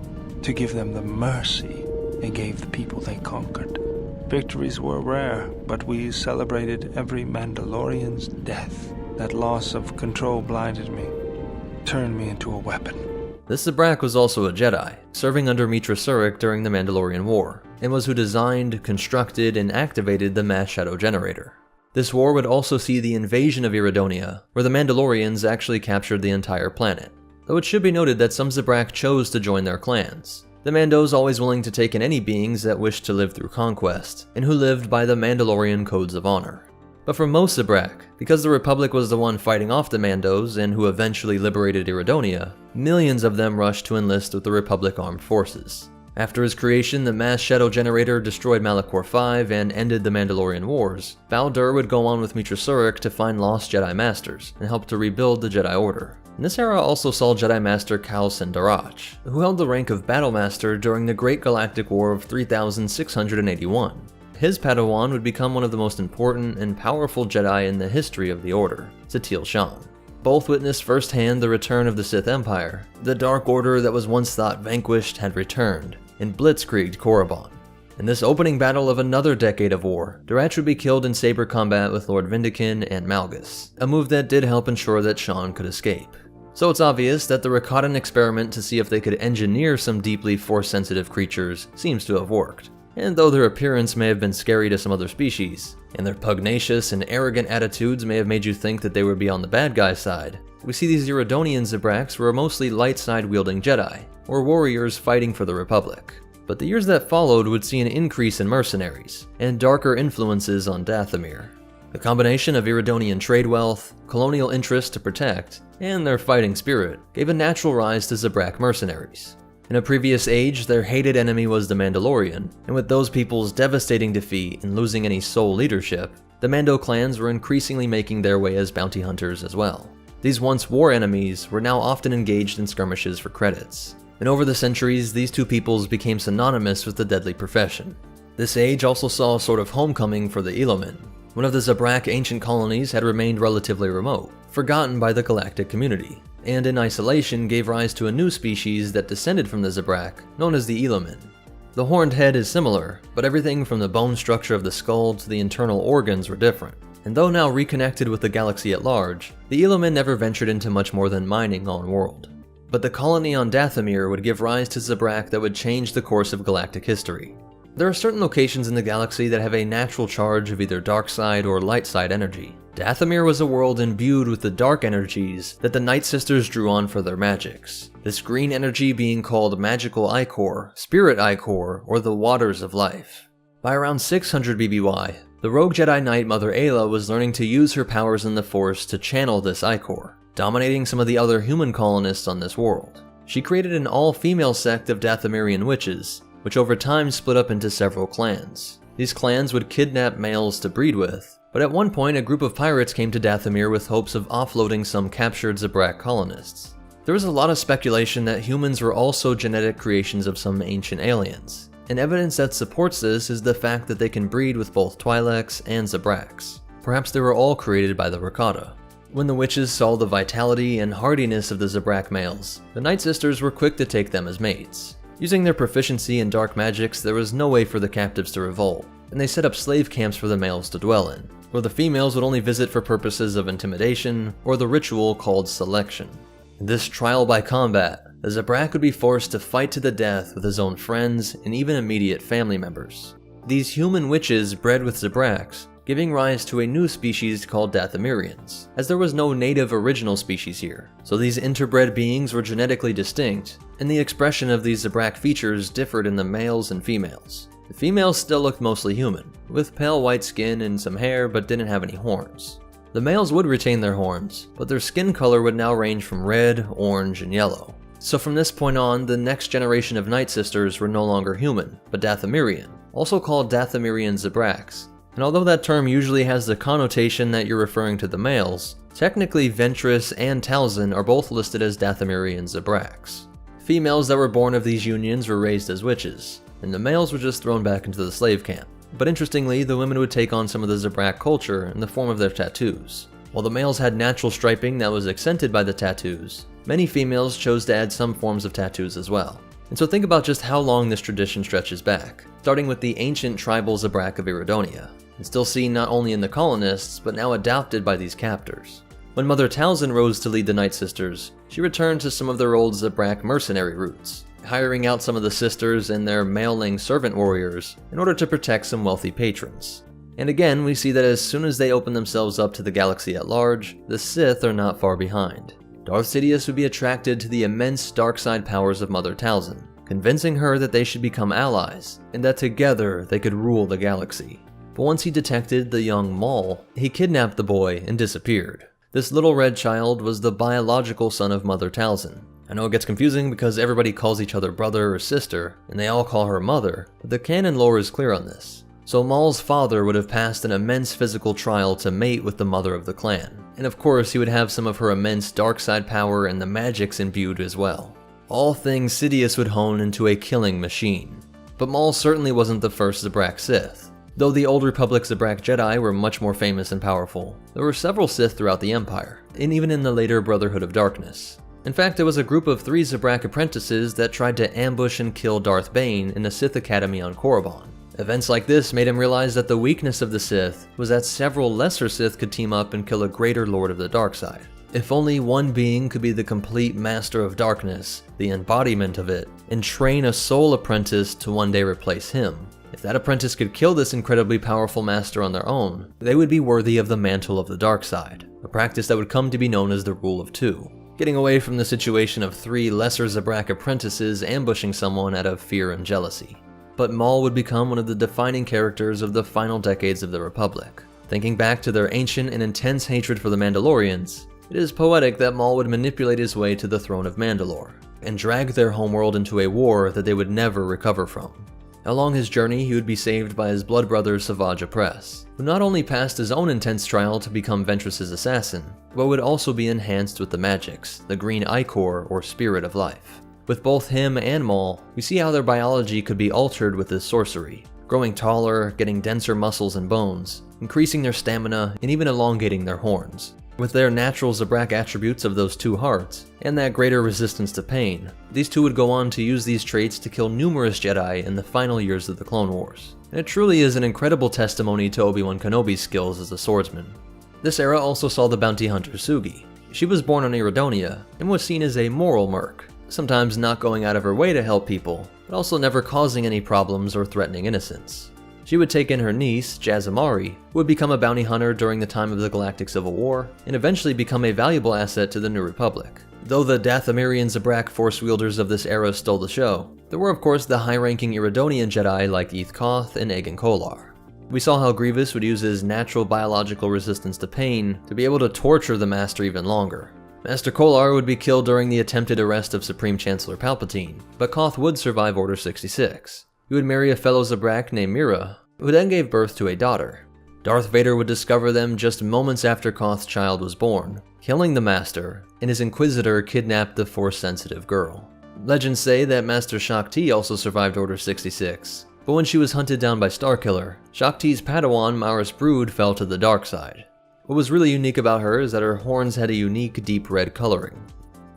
to give them the mercy they gave the people they conquered. Victories were rare, but we celebrated every Mandalorian's death. That loss of control blinded me, turned me into a weapon. This Zabrak was also a Jedi, serving under Mitra Surik during the Mandalorian War, and was who designed, constructed, and activated the Mass Shadow Generator. This war would also see the invasion of Iridonia, where the Mandalorians actually captured the entire planet. Though it should be noted that some Zabrak chose to join their clans. The Mandos always willing to take in any beings that wished to live through conquest, and who lived by the Mandalorian codes of honor. But for most Zabrak, because the Republic was the one fighting off the Mandos and who eventually liberated Iridonia, millions of them rushed to enlist with the Republic Armed Forces. After his creation, the Mass Shadow Generator destroyed Malachor V and ended the Mandalorian Wars, Bal Dur would go on with Mitra Surik to find lost Jedi Masters and help to rebuild the Jedi Order. And this era also saw Jedi Master Kal Sindarach, who held the rank of Battle Master during the Great Galactic War of 3681. His Padawan would become one of the most important and powerful Jedi in the history of the Order, Satil Shan. Both witnessed firsthand the return of the Sith Empire. The Dark Order that was once thought vanquished had returned, and blitzkrieged Korriban. In this opening battle of another decade of war, Durach would be killed in saber combat with Lord Vindican and Malgus, a move that did help ensure that Shan could escape. So it's obvious that the Rakatan experiment to see if they could engineer some deeply force-sensitive creatures seems to have worked. And though their appearance may have been scary to some other species, and their pugnacious and arrogant attitudes may have made you think that they would be on the bad guy's side, we see these Iridonian Zabraks were mostly light-side-wielding Jedi, or warriors fighting for the Republic. But the years that followed would see an increase in mercenaries, and darker influences on Dathomir. The combination of Iridonian trade wealth, colonial interests to protect, and their fighting spirit gave a natural rise to Zabrak mercenaries. In a previous age, their hated enemy was the Mandalorian, and with those people's devastating defeat and losing any sole leadership, the Mando clans were increasingly making their way as bounty hunters as well. These once war enemies were now often engaged in skirmishes for credits. And over the centuries, these two peoples became synonymous with the deadly profession. This age also saw a sort of homecoming for the Elomin. One of the Zabrak ancient colonies had remained relatively remote, forgotten by the galactic community, and in isolation gave rise to a new species that descended from the Zabrak, known as the Elomin. The horned head is similar, but everything from the bone structure of the skull to the internal organs were different. And though now reconnected with the galaxy at large, the Elomin never ventured into much more than mining on-world. But the colony on Dathomir would give rise to Zabrak that would change the course of galactic history. There are certain locations in the galaxy that have a natural charge of either dark side or light side energy. Dathomir was a world imbued with the dark energies that the Night Sisters drew on for their magics. This green energy being called Magical Ichor, Spirit Ichor, or the Waters of Life. By around 600 BBY, the rogue Jedi Knight Mother Ayla was learning to use her powers in the Force to channel this Ichor, dominating some of the other human colonists on this world. She created an all-female sect of Dathomirian witches, which over time split up into several clans. These clans would kidnap males to breed with, but at one point a group of pirates came to Dathomir with hopes of offloading some captured Zabrak colonists. There was a lot of speculation that humans were also genetic creations of some ancient aliens, and evidence that supports this is the fact that they can breed with both Twi'leks and Zabraks. Perhaps they were all created by the Rakata. When the witches saw the vitality and hardiness of the Zabrak males, the Night Sisters were quick to take them as mates. Using their proficiency in dark magics, there was no way for the captives to revolt, and they set up slave camps for the males to dwell in, where the females would only visit for purposes of intimidation or the ritual called selection. In this trial by combat, the Zabrak would be forced to fight to the death with his own friends and even immediate family members. These human witches bred with Zabraks giving rise to a new species called Dathomirians, as there was no native original species here. So these interbred beings were genetically distinct, and the expression of these Zabrak features differed in the males and females. The females still looked mostly human, with pale white skin and some hair, but didn't have any horns. The males would retain their horns, but their skin color would now range from red, orange, and yellow. So from this point on, the next generation of Night Sisters were no longer human, but Dathomirian, also called Dathomirian Zabraks. And although that term usually has the connotation that you're referring to the males, technically Ventress and Talzin are both listed as Dathomirian Zabraks. Females that were born of these unions were raised as witches, and the males were just thrown back into the slave camp. But interestingly, the women would take on some of the Zabrak culture in the form of their tattoos. While the males had natural striping that was accented by the tattoos, many females chose to add some forms of tattoos as well. And so think about just how long this tradition stretches back, starting with the ancient tribal Zabrak of Iridonia, and still seen not only in the colonists, but now adopted by these captors. When Mother Talzin rose to lead the Night Sisters, she returned to some of their old Zabrak mercenary roots, hiring out some of the sisters and their maleling servant warriors in order to protect some wealthy patrons. And again, we see that as soon as they open themselves up to the galaxy at large, the Sith are not far behind. Darth Sidious would be attracted to the immense dark side powers of Mother Talzin, convincing her that they should become allies, and that together they could rule the galaxy. But once he detected the young Maul, he kidnapped the boy and disappeared. This little red child was the biological son of Mother Talzin. I know it gets confusing because everybody calls each other brother or sister, and they all call her mother, but the canon lore is clear on this. So Maul's father would have passed an immense physical trial to mate with the mother of the clan, and of course he would have some of her immense dark side power and the magics imbued as well. All things Sidious would hone into a killing machine. But Maul certainly wasn't the first Zabrak Sith. Though the Old Republic Zabrak Jedi were much more famous and powerful, there were several Sith throughout the Empire, and even in the later Brotherhood of Darkness. In fact, there was a group of 3 Zabrak apprentices that tried to ambush and kill Darth Bane in the Sith Academy on Korriban. Events like this made him realize that the weakness of the Sith was that several lesser Sith could team up and kill a greater Lord of the Dark Side. If only one being could be the complete master of darkness, the embodiment of it, and train a soul apprentice to one day replace him. If that apprentice could kill this incredibly powerful master on their own, they would be worthy of the mantle of the dark side, a practice that would come to be known as the Rule of Two, getting away from the situation of 3 lesser Zabrak apprentices ambushing someone out of fear and jealousy. But Maul would become one of the defining characters of the final decades of the Republic. Thinking back to their ancient and intense hatred for the Mandalorians, it is poetic that Maul would manipulate his way to the throne of Mandalore, and drag their homeworld into a war that they would never recover from. Along his journey, he would be saved by his blood brother Savage Opress, who not only passed his own intense trial to become Ventress's assassin, but would also be enhanced with the magics, the green ichor or spirit of life. With both him and Maul, we see how their biology could be altered with this sorcery, growing taller, getting denser muscles and bones, increasing their stamina, and even elongating their horns. With their natural Zabrak attributes of those 2 hearts, and that greater resistance to pain, these 2 would go on to use these traits to kill numerous Jedi in the final years of the Clone Wars. And it truly is an incredible testimony to Obi-Wan Kenobi's skills as a swordsman. This era also saw the bounty hunter Sugi. She was born on Iridonia, and was seen as a moral merc, sometimes not going out of her way to help people, but also never causing any problems or threatening innocents. She would take in her niece, Jazamari, who would become a bounty hunter during the time of the Galactic Civil War, and eventually become a valuable asset to the New Republic. Though the Dathomirian Zabrak force wielders of this era stole the show, there were of course the high-ranking Iridonian Jedi like Eth Koth and Agen Kolar. We saw how Grievous would use his natural biological resistance to pain to be able to torture the Master even longer. Master Kolar would be killed during the attempted arrest of Supreme Chancellor Palpatine, but Koth would survive Order 66. He would marry a fellow Zabrak named Mira, who then gave birth to a daughter. Darth Vader would discover them just moments after Koth's child was born, killing the Master, and his Inquisitor kidnapped the Force-sensitive girl. Legends say that Master Shakti also survived Order 66, but when she was hunted down by Starkiller, Shakti's Padawan Maris Brood fell to the dark side. What was really unique about her is that her horns had a unique deep red coloring.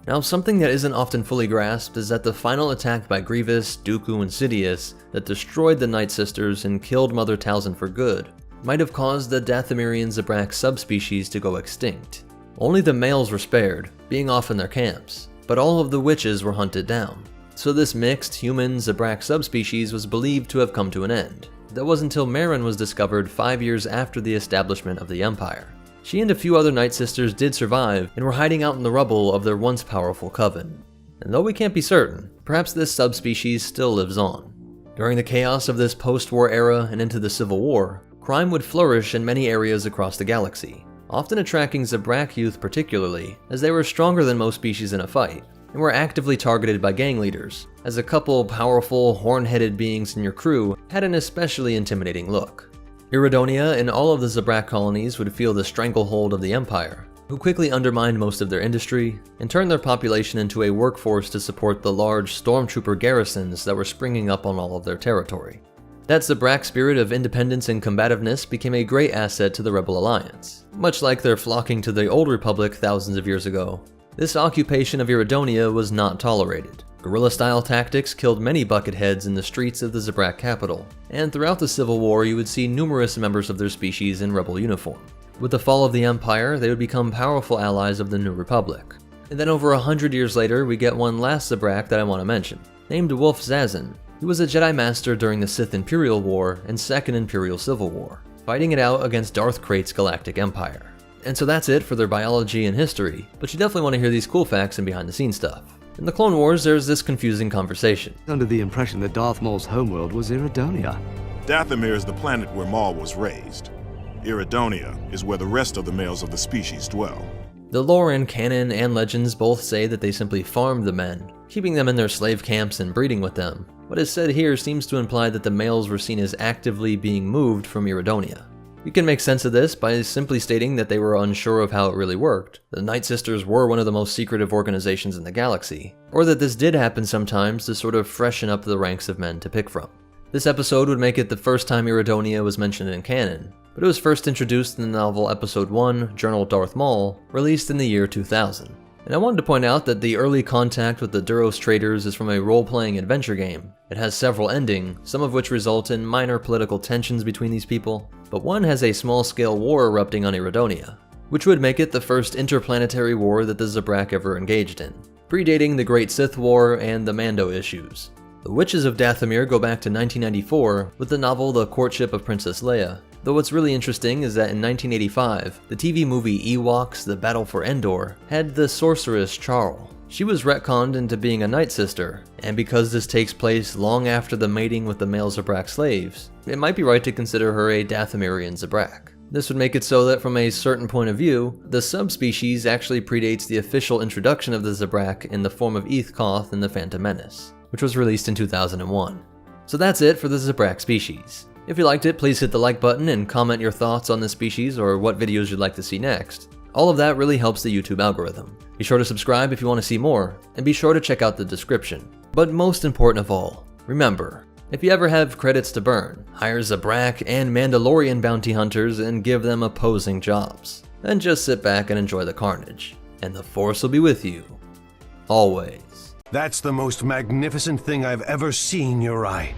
Now, something that isn't often fully grasped is that the final attack by Grievous, Dooku, and Sidious that destroyed the Night Sisters and killed Mother Talzin for good might have caused the Dathomirian Zabrak subspecies to go extinct. Only the males were spared, being off in their camps, but all of the witches were hunted down. So this mixed human Zabrak subspecies was believed to have come to an end, that was until Merrin was discovered 5 years after the establishment of the Empire. She and a few other Night Sisters did survive and were hiding out in the rubble of their once powerful coven. And though we can't be certain, perhaps this subspecies still lives on. During the chaos of this post-war era and into the Civil War, crime would flourish in many areas across the galaxy, often attracting Zabrak youth particularly, as they were stronger than most species in a fight, and were actively targeted by gang leaders, as a couple powerful, horn-headed beings in your crew had an especially intimidating look. Iridonia and all of the Zabrak colonies would feel the stranglehold of the Empire, who quickly undermined most of their industry and turned their population into a workforce to support the large stormtrooper garrisons that were springing up on all of their territory. That Zabrak spirit of independence and combativeness became a great asset to the Rebel Alliance, much like their flocking to the Old Republic thousands of years ago. This occupation of Iridonia was not tolerated. Guerrilla-style tactics killed many bucketheads in the streets of the Zabrak capital, and throughout the Civil War you would see numerous members of their species in rebel uniform. With the fall of the Empire, they would become powerful allies of the New Republic. And then over 100 years later, we get one last Zabrak that I want to mention, named Wolf Zazin. He was a Jedi Master during the Sith Imperial War and Second Imperial Civil War, fighting it out against Darth Krayt's Galactic Empire. And so that's it for their biology and history, but you definitely want to hear these cool facts and behind-the-scenes stuff. In the Clone Wars, there's this confusing conversation. Under the impression that Darth Maul's homeworld was Iridonia. Dathomir is the planet where Maul was raised. Iridonia is where the rest of the males of the species dwell. The lore and canon and legends both say that they simply farmed the men, keeping them in their slave camps and breeding with them. What is said here seems to imply that the males were seen as actively being moved from Iridonia. You can make sense of this by simply stating that they were unsure of how it really worked. The Night Sisters were one of the most secretive organizations in the galaxy, or that this did happen sometimes to sort of freshen up the ranks of men to pick from. This episode would make it the first time Iridonia was mentioned in canon, but it was first introduced in the novel Episode 1, Journal Darth Maul, released in the year 2000. And I wanted to point out that the early contact with the Duros traders is from a role-playing adventure game. It has several endings, some of which result in minor political tensions between these people, but one has a small-scale war erupting on Iridonia, which would make it the first interplanetary war that the Zabrak ever engaged in, predating the Great Sith War and the Mando issues. The Witches of Dathomir go back to 1994 with the novel The Courtship of Princess Leia, though what's really interesting is that in 1985, the TV movie Ewoks: The Battle for Endor had the sorceress Charl. She was retconned into being a Night Sister, and because this takes place long after the mating with the male Zabrak slaves, it might be right to consider her a Dathomirian Zabrak. This would make it so that from a certain point of view, the subspecies actually predates the official introduction of the Zabrak in the form of Eth Koth in The Phantom Menace, which was released in 2001. So that's it for the Zabrak species. If you liked it, please hit the like button and comment your thoughts on this species or what videos you'd like to see next. All of that really helps the YouTube algorithm. Be sure to subscribe if you want to see more, and be sure to check out the description. But most important of all, remember, if you ever have credits to burn, hire Zabrak and Mandalorian bounty hunters and give them opposing jobs. Then just sit back and enjoy the carnage, and the Force will be with you, always. That's the most magnificent thing I've ever seen, Uri.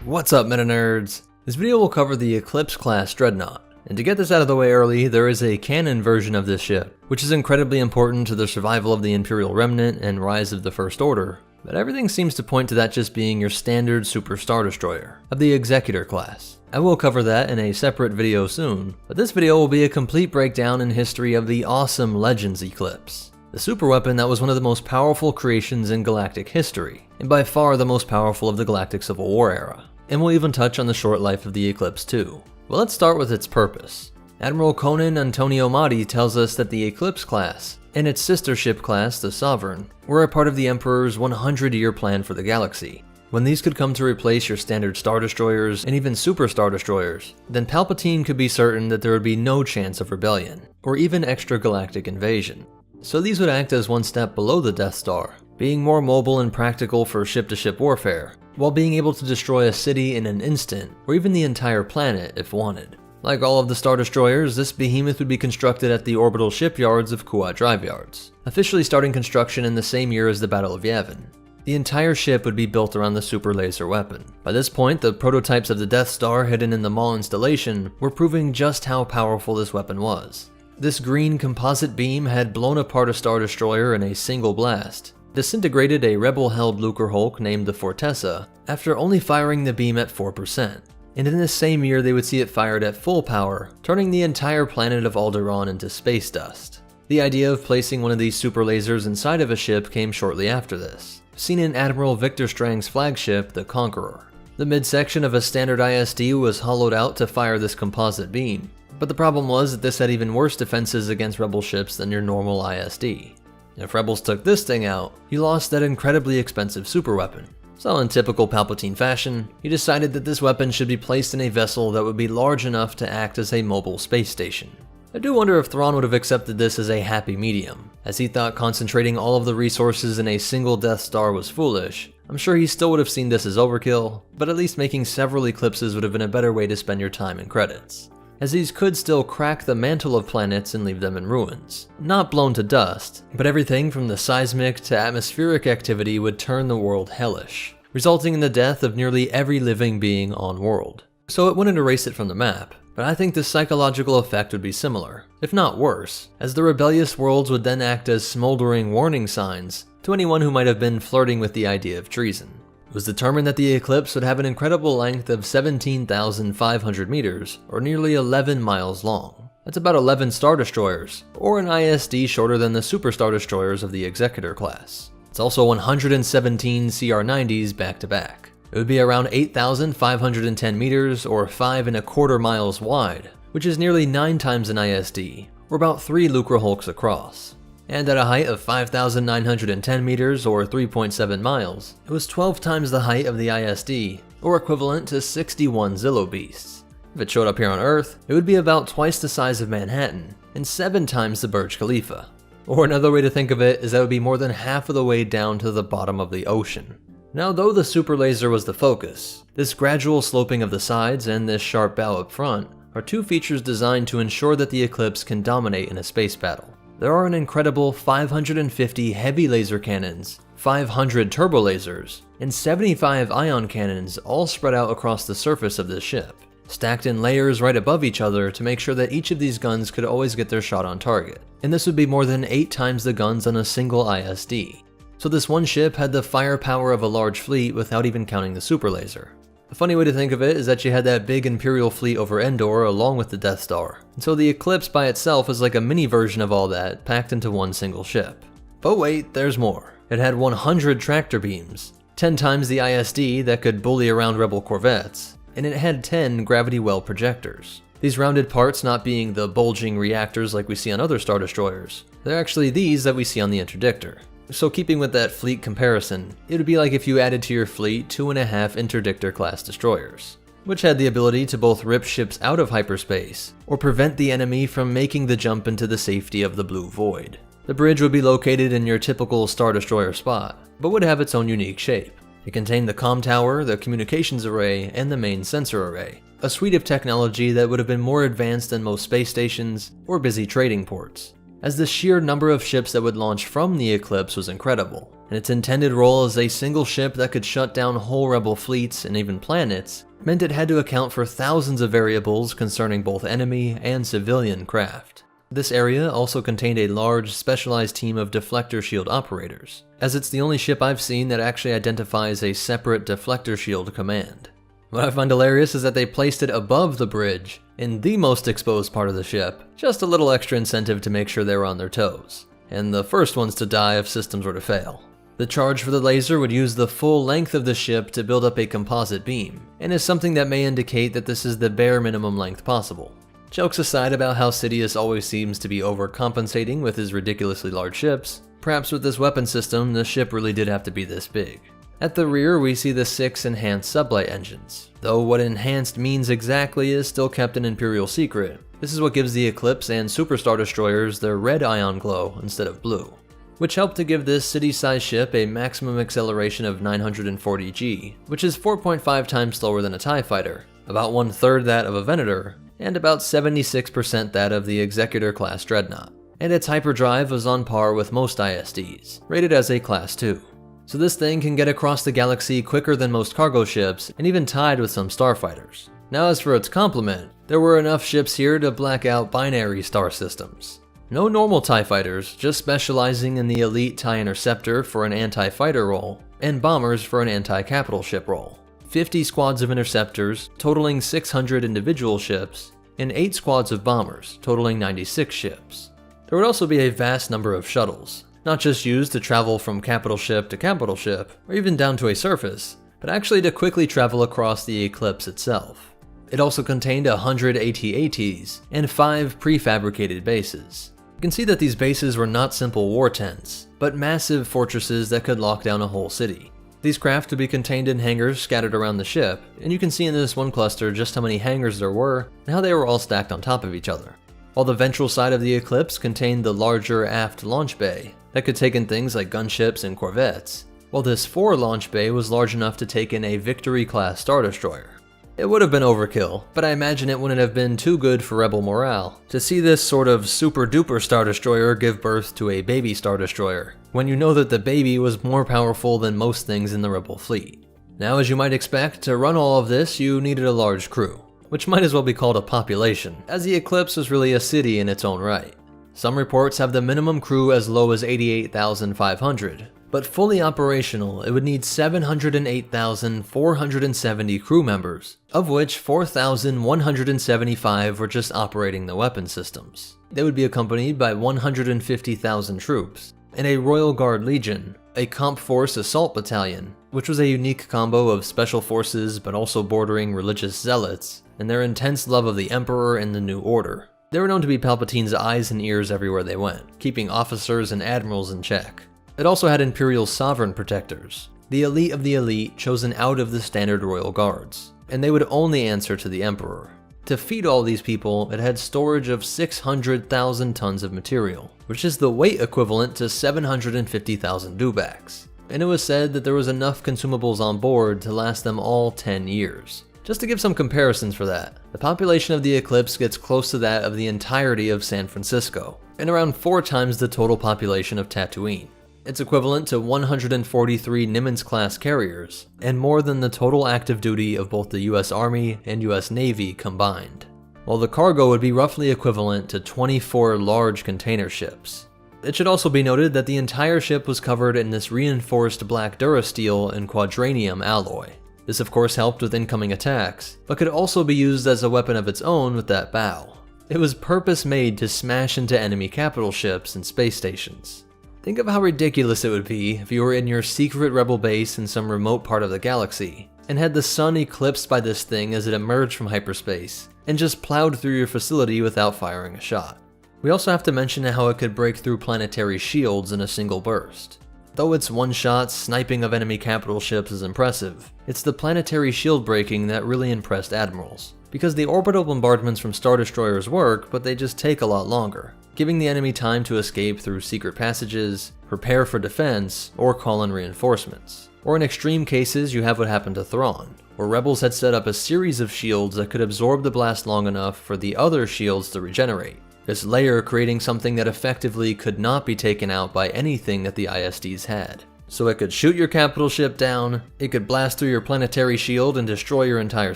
What's up, MetaNerds? This video will cover the Eclipse class dreadnought, and to get this out of the way early, there is a canon version of this ship, which is incredibly important to the survival of the Imperial Remnant and rise of the First Order, but everything seems to point to that just being your standard Super Star Destroyer of the Executor class. I will cover that in a separate video soon, but this video will be a complete breakdown in history of the awesome Legends Eclipse, the super weapon that was one of the most powerful creations in galactic history, and by far the most powerful of the Galactic Civil War era. And we'll even touch on the short life of the Eclipse too. Well, let's start with its purpose. Admiral Conan Antonio Madi tells us that the Eclipse class, and its sister ship class, the Sovereign, were a part of the Emperor's 100-year plan for the galaxy. When these could come to replace your standard Star Destroyers and even Super Star Destroyers, then Palpatine could be certain that there would be no chance of rebellion, or even extragalactic invasion. So these would act as one step below the Death Star, being more mobile and practical for ship-to-ship warfare, while being able to destroy a city in an instant, or even the entire planet if wanted. Like all of the Star Destroyers, this behemoth would be constructed at the orbital shipyards of Kuat Drive Yards, officially starting construction in the same year as the Battle of Yavin. The entire ship would be built around the super laser weapon. By this point, the prototypes of the Death Star hidden in the Maul installation were proving just how powerful this weapon was. This green composite beam had blown apart a Star Destroyer in a single blast, disintegrated a rebel-held Lucrehulk named the Fortessa after only firing the beam at 4%. And in this same year they would see it fired at full power, turning the entire planet of Alderaan into space dust. The idea of placing one of these super lasers inside of a ship came shortly after this, seen in Admiral Victor Strang's flagship, the Conqueror. The midsection of a standard ISD was hollowed out to fire this composite beam, but the problem was that this had even worse defenses against Rebel ships than your normal ISD. If Rebels took this thing out, you lost that incredibly expensive superweapon. So in typical Palpatine fashion, he decided that this weapon should be placed in a vessel that would be large enough to act as a mobile space station. I do wonder if Thrawn would have accepted this as a happy medium, as he thought concentrating all of the resources in a single Death Star was foolish. I'm sure he still would have seen this as overkill, but at least making several eclipses would have been a better way to spend your time in credits, as these could still crack the mantle of planets and leave them in ruins. Not blown to dust, but everything from the seismic to atmospheric activity would turn the world hellish, resulting in the death of nearly every living being on world. So it wouldn't erase it from the map, but I think the psychological effect would be similar, if not worse, as the rebellious worlds would then act as smoldering warning signs to anyone who might have been flirting with the idea of treason. It was determined that the Eclipse would have an incredible length of 17,500 meters, or nearly 11 miles long. That's about 11 Star Destroyers, or an ISD shorter than the Super Star Destroyers of the Executor class. It's also 117 CR-90s back to back. It would be around 8,510 meters, or 5¼ miles wide, which is nearly 9 times an ISD, or about 3 Lucrehulks across. And at a height of 5,910 meters, or 3.7 miles, it was 12 times the height of the ISD, or equivalent to 61 Zillo Beasts. If it showed up here on Earth, it would be about twice the size of Manhattan, and 7 times the Burj Khalifa. Or another way to think of it is that it would be more than half of the way down to the bottom of the ocean. Now, though the super laser was the focus, this gradual sloping of the sides and this sharp bow up front are two features designed to ensure that the Eclipse can dominate in a space battle. There are an incredible 550 heavy laser cannons, 500 turbo lasers, and 75 ion cannons all spread out across the surface of this ship, stacked in layers right above each other to make sure that each of these guns could always get their shot on target. And this would be more than 8 times the guns on a single ISD. So this one ship had the firepower of a large fleet without even counting the super laser. A funny way to think of it is that you had that big Imperial fleet over Endor along with the Death Star, and so the Eclipse by itself is like a mini version of all that packed into one single ship. But wait, there's more. It had 100 tractor beams, 10 times the ISD that could bully around Rebel corvettes, and it had 10 gravity well projectors. These rounded parts not being the bulging reactors like we see on other Star Destroyers, they're actually these that we see on the Interdictor. So keeping with that fleet comparison, it would be like if you added to your fleet 2.5 Interdictor class destroyers, which had the ability to both rip ships out of hyperspace, or prevent the enemy from making the jump into the safety of the Blue Void. The bridge would be located in your typical Star Destroyer spot, but would have its own unique shape. It contained the comm tower, the communications array, and the main sensor array, a suite of technology that would have been more advanced than most space stations or busy trading ports, as the sheer number of ships that would launch from the Eclipse was incredible, and its intended role as a single ship that could shut down whole Rebel fleets and even planets meant it had to account for thousands of variables concerning both enemy and civilian craft. This area also contained a large, specialized team of deflector shield operators, as it's the only ship I've seen that actually identifies a separate deflector shield command. What I find hilarious is that they placed it above the bridge, in the most exposed part of the ship, just a little extra incentive to make sure they were on their toes, and the first ones to die if systems were to fail. The charge for the laser would use the full length of the ship to build up a composite beam, and is something that may indicate that this is the bare minimum length possible. Jokes aside about how Sidious always seems to be overcompensating with his ridiculously large ships, perhaps with this weapon system, the ship really did have to be this big. At the rear, we see the 6 enhanced sublight engines. Though what enhanced means exactly is still kept an Imperial secret, this is what gives the Eclipse and Super Star Destroyers their red ion glow instead of blue, which helped to give this city-sized ship a maximum acceleration of 940 G, which is 4.5 times slower than a TIE fighter, about 1/3 that of a Venator, and about 76% that of the Executor-class dreadnought. And its hyperdrive was on par with most ISDs, rated as a Class 2. So this thing can get across the galaxy quicker than most cargo ships, and even tied with some starfighters. Now as for its complement, there were enough ships here to black out binary star systems. No normal TIE fighters, just specializing in the elite TIE Interceptor for an anti-fighter role, and bombers for an anti-capital ship role. 50 squads of interceptors, totaling 600 individual ships, and 8 squads of bombers, totaling 96 ships. There would also be a vast number of shuttles, not just used to travel from capital ship to capital ship, or even down to a surface, but actually to quickly travel across the Eclipse itself. It also contained 100 AT-ATs and 5 prefabricated bases. You can see that these bases were not simple war tents, but massive fortresses that could lock down a whole city. These craft would be contained in hangars scattered around the ship, and you can see in this one cluster just how many hangars there were and how they were all stacked on top of each other. While the ventral side of the Eclipse contained the larger aft launch bay that could take in things like gunships and corvettes, while this fore launch bay was large enough to take in a Victory-class Star Destroyer. It would have been overkill, but I imagine it wouldn't have been too good for Rebel morale to see this sort of super-duper Star Destroyer give birth to a baby Star Destroyer, when you know that the baby was more powerful than most things in the Rebel fleet. Now, as you might expect, to run all of this you needed a large crew, which might as well be called a population, as the Eclipse was really a city in its own right. Some reports have the minimum crew as low as 88,500, but fully operational, it would need 708,470 crew members, of which 4,175 were just operating the weapon systems. They would be accompanied by 150,000 troops, and a Royal Guard Legion, a Comp Force Assault Battalion, which was a unique combo of special forces but also bordering religious zealots, and their intense love of the Emperor and the New Order. They were known to be Palpatine's eyes and ears everywhere they went, keeping officers and admirals in check. It also had Imperial Sovereign Protectors, the elite of the elite chosen out of the standard Royal Guards, and they would only answer to the Emperor. To feed all these people, it had storage of 600,000 tons of material, which is the weight equivalent to 750,000 dewbacks, and it was said that there was enough consumables on board to last them all 10 years. Just to give some comparisons for that, the population of the Eclipse gets close to that of the entirety of San Francisco, and around 4 times the total population of Tatooine. It's equivalent to 143 Nimitz-class carriers, and more than the total active duty of both the US Army and US Navy combined. While the cargo would be roughly equivalent to 24 large container ships. It should also be noted that the entire ship was covered in this reinforced black durasteel and quadranium alloy. This of course helped with incoming attacks, but could also be used as a weapon of its own with that bow. It was purpose-made to smash into enemy capital ships and space stations. Think of how ridiculous it would be if you were in your secret rebel base in some remote part of the galaxy, and had the sun eclipsed by this thing as it emerged from hyperspace, and just plowed through your facility without firing a shot. We also have to mention how it could break through planetary shields in a single burst. Though its one-shot sniping of enemy capital ships is impressive, it's the planetary shield breaking that really impressed admirals. Because the orbital bombardments from Star Destroyers work, but they just take a lot longer, giving the enemy time to escape through secret passages, prepare for defense, or call in reinforcements. Or in extreme cases, you have what happened to Thrawn, where rebels had set up a series of shields that could absorb the blast long enough for the other shields to regenerate. This layer creating something that effectively could not be taken out by anything that the ISDs had. So it could shoot your capital ship down, it could blast through your planetary shield and destroy your entire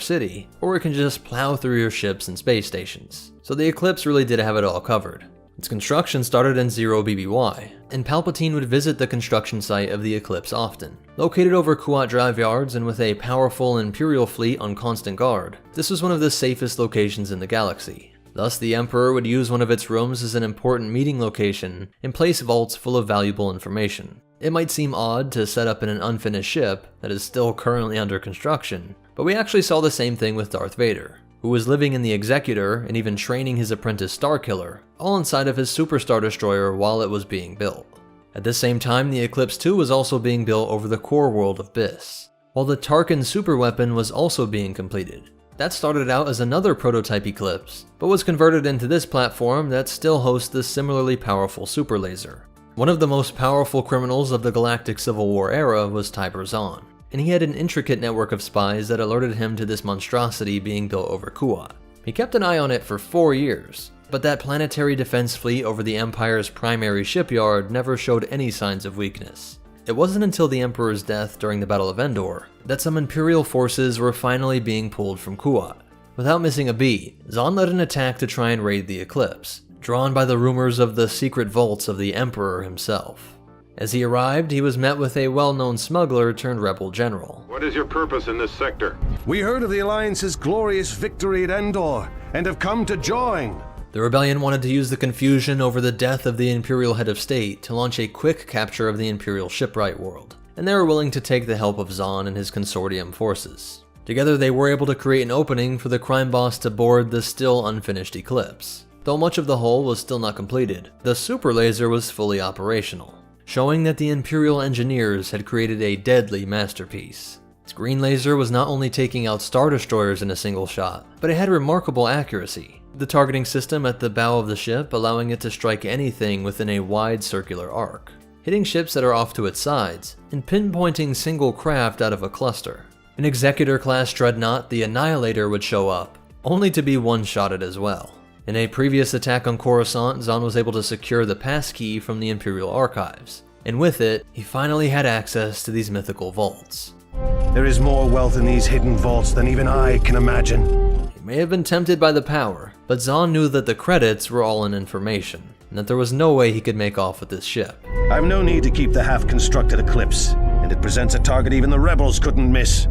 city, or it can just plow through your ships and space stations. So the Eclipse really did have it all covered. Its construction started in 0 BBY, and Palpatine would visit the construction site of the Eclipse often. Located over Kuat Drive Yards and with a powerful Imperial fleet on constant guard, this was one of the safest locations in the galaxy. Thus, the Emperor would use one of its rooms as an important meeting location and place vaults full of valuable information. It might seem odd to set up in an unfinished ship that is still currently under construction, but we actually saw the same thing with Darth Vader, who was living in the Executor and even training his apprentice Starkiller, all inside of his Super Star Destroyer while it was being built. At the same time, the Eclipse 2 was also being built over the core world of Biss, while the Tarkin superweapon was also being completed. That started out as another prototype Eclipse, but was converted into this platform that still hosts this similarly powerful super laser. One of the most powerful criminals of the Galactic Civil War era was Tiber Zahn, and he had an intricate network of spies that alerted him to this monstrosity being built over Kuat. He kept an eye on it for 4 years, but that planetary defense fleet over the Empire's primary shipyard never showed any signs of weakness. It wasn't until the Emperor's death during the Battle of Endor that some Imperial forces were finally being pulled from Kuat. Without missing a beat, Zahn led an attack to try and raid the Eclipse, drawn by the rumors of the secret vaults of the Emperor himself. As he arrived, he was met with a well-known smuggler turned rebel general. What is your purpose in this sector? We heard of the Alliance's glorious victory at Endor, and have come to join. The rebellion wanted to use the confusion over the death of the Imperial head of state to launch a quick capture of the Imperial shipwright world, and they were willing to take the help of Zahn and his consortium forces. Together they were able to create an opening for the crime boss to board the still unfinished Eclipse. Though much of the hull was still not completed, the super laser was fully operational, showing that the Imperial engineers had created a deadly masterpiece. Its green laser was not only taking out Star Destroyers in a single shot, but it had remarkable accuracy, the targeting system at the bow of the ship allowing it to strike anything within a wide circular arc, hitting ships that are off to its sides, and pinpointing single craft out of a cluster. An Executor-class dreadnought, the Annihilator, would show up, only to be one-shotted as well. In a previous attack on Coruscant, Zahn was able to secure the passkey from the Imperial archives, and with it, he finally had access to these mythical vaults. There is more wealth in these hidden vaults than even I can imagine. He may have been tempted by the power, but Zahn knew that the credits were all in information, and that there was no way he could make off with this ship. I've no need to keep the half-constructed Eclipse, and it presents a target even the rebels couldn't miss.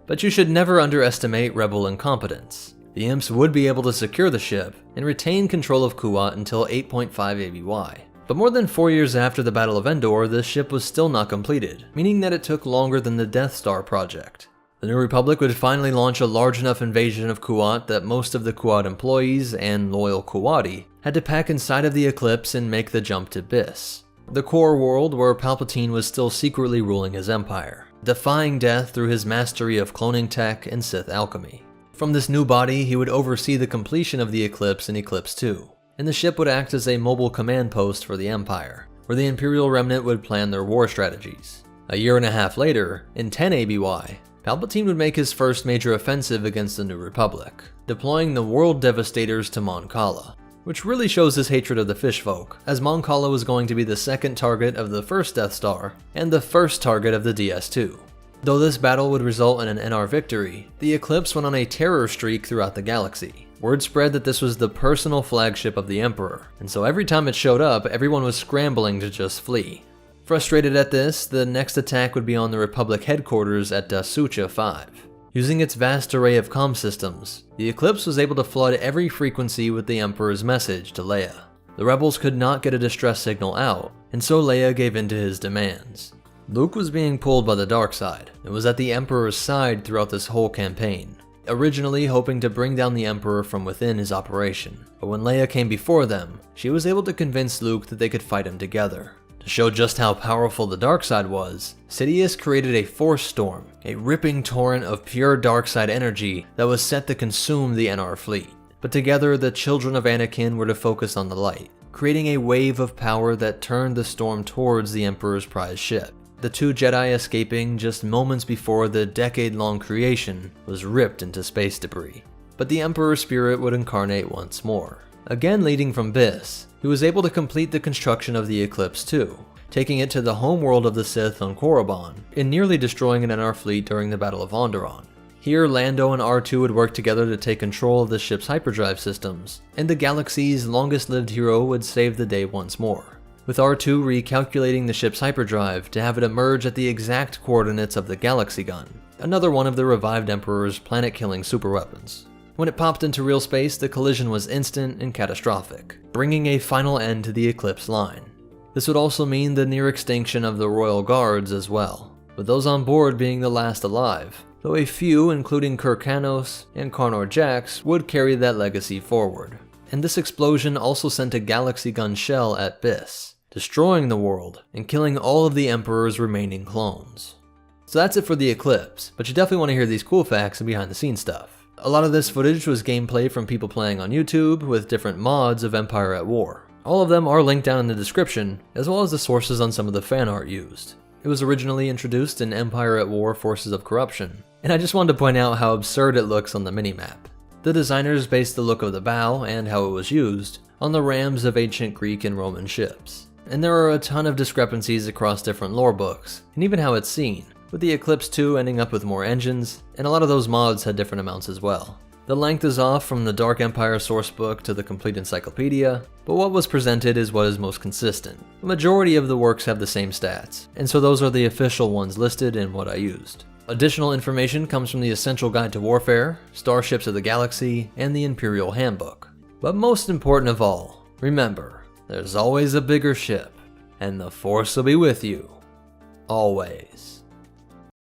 But you should never underestimate rebel incompetence. The Imps would be able to secure the ship and retain control of Kuat until 8.5 ABY. But more than 4 years after the Battle of Endor, this ship was still not completed, meaning that it took longer than the Death Star project. The New Republic would finally launch a large enough invasion of Kuat that most of the Kuat employees and loyal Kuati had to pack inside of the Eclipse and make the jump to Biss, the core world where Palpatine was still secretly ruling his empire, defying death through his mastery of cloning tech and Sith alchemy. From this new body, he would oversee the completion of the Eclipse in Eclipse 2, and the ship would act as a mobile command post for the Empire, where the Imperial Remnant would plan their war strategies. A year and a half later, in 10 ABY, Palpatine would make his first major offensive against the New Republic, deploying the World Devastators to Mon Cala, which really shows his hatred of the Fishfolk, as Mon Cala was going to be the second target of the first Death Star, and the first target of the DS2. Though this battle would result in an NR victory, the Eclipse went on a terror streak throughout the galaxy. Word spread that this was the personal flagship of the Emperor, and so every time it showed up, everyone was scrambling to just flee. Frustrated at this, the next attack would be on the Republic headquarters at Dasucha 5. Using its vast array of comm systems, the Eclipse was able to flood every frequency with the Emperor's message to Leia. The rebels could not get a distress signal out, and so Leia gave in to his demands. Luke was being pulled by the dark side, and was at the Emperor's side throughout this whole campaign, originally hoping to bring down the Emperor from within his operation. But when Leia came before them, she was able to convince Luke that they could fight him together. To show just how powerful the dark side was, Sidious created a force storm, a ripping torrent of pure dark side energy that was set to consume the NR fleet. But together, the children of Anakin were to focus on the light, creating a wave of power that turned the storm towards the Emperor's prize ship. The two Jedi escaping just moments before the decade-long creation was ripped into space debris. But the Emperor's spirit would incarnate once more. Again leading from Biss, he was able to complete the construction of the Eclipse 2, taking it to the homeworld of the Sith on Korriban, and nearly destroying an NR fleet during the Battle of Onderon. Here, Lando and R2 would work together to take control of the ship's hyperdrive systems, and the galaxy's longest-lived hero would save the day once more, with R2 recalculating the ship's hyperdrive to have it emerge at the exact coordinates of the Galaxy Gun, another one of the revived Emperor's planet-killing superweapons. When it popped into real space, the collision was instant and catastrophic, bringing a final end to the Eclipse line. This would also mean the near extinction of the Royal Guards as well, with those on board being the last alive, though a few, including Kirkanos and Karnor Jax, would carry that legacy forward. And this explosion also sent a Galaxy Gun shell at Biss, destroying the world and killing all of the Emperor's remaining clones. So that's it for the Eclipse, but you definitely want to hear these cool facts and behind the scenes stuff. A lot of this footage was gameplay from people playing on YouTube with different mods of Empire at War. All of them are linked down in the description, as well as the sources on some of the fan art used. It was originally introduced in Empire at War Forces of Corruption, and I just wanted to point out how absurd it looks on the minimap. The designers based the look of the bow, and how it was used, on the rams of ancient Greek and Roman ships. And there are a ton of discrepancies across different lore books, and even how it's seen, with the Eclipse 2 ending up with more engines, and a lot of those mods had different amounts as well. The length is off from the Dark Empire sourcebook to the complete encyclopedia, but what was presented is what is most consistent. The majority of the works have the same stats, and so those are the official ones listed in what I used. Additional information comes from the Essential Guide to Warfare, Starships of the Galaxy, and the Imperial Handbook. But most important of all, remember, there's always a bigger ship, and the Force will be with you. Always.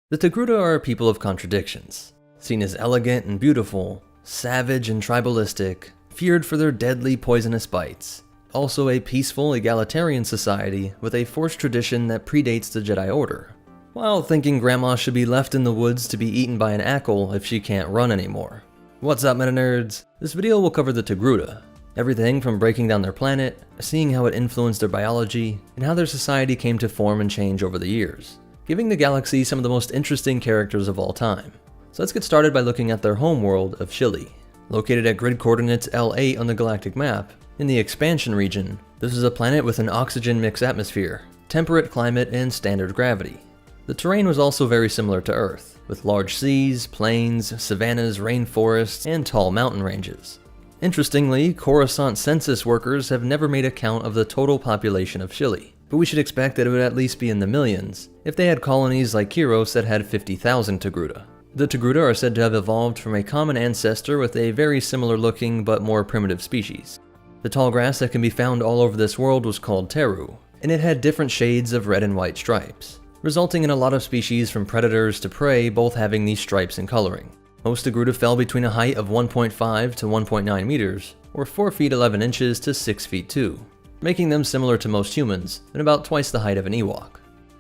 The Togruta are a people of contradictions. Seen as elegant and beautiful, savage and tribalistic, feared for their deadly poisonous bites. Also a peaceful, egalitarian society with a Force tradition that predates the Jedi Order. While thinking Grandma should be left in the woods to be eaten by an Ackle if she can't run anymore. What's up, MetaNerds? This video will cover the Togruta. Everything from breaking down their planet, seeing how it influenced their biology, and how their society came to form and change over the years, giving the galaxy some of the most interesting characters of all time. So let's get started by looking at their homeworld of Shili. Located at grid coordinates L8 on the galactic map, in the expansion region, this is a planet with an oxygen-mixed atmosphere, temperate climate, and standard gravity. The terrain was also very similar to Earth, with large seas, plains, savannas, rainforests, and tall mountain ranges. Interestingly, Coruscant census workers have never made a count of the total population of Shili, but we should expect that it would at least be in the millions if they had colonies like Kyros that had 50,000 Togruta. The Togruta are said to have evolved from a common ancestor with a very similar looking but more primitive species. The tall grass that can be found all over this world was called Teru, and it had different shades of red and white stripes, resulting in a lot of species from predators to prey both having these stripes and coloring. Most Togruta fell between a height of 1.5 to 1.9 meters, or 4 feet 11 inches to 6 feet 2, making them similar to most humans and about twice the height of an Ewok.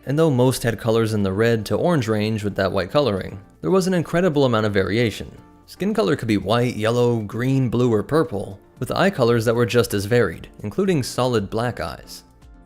And though most had colors in the red to orange range with that white coloring, there was an incredible amount of variation. Skin color could be white, yellow, green, blue, or purple, with eye colors that were just as varied, including solid black eyes.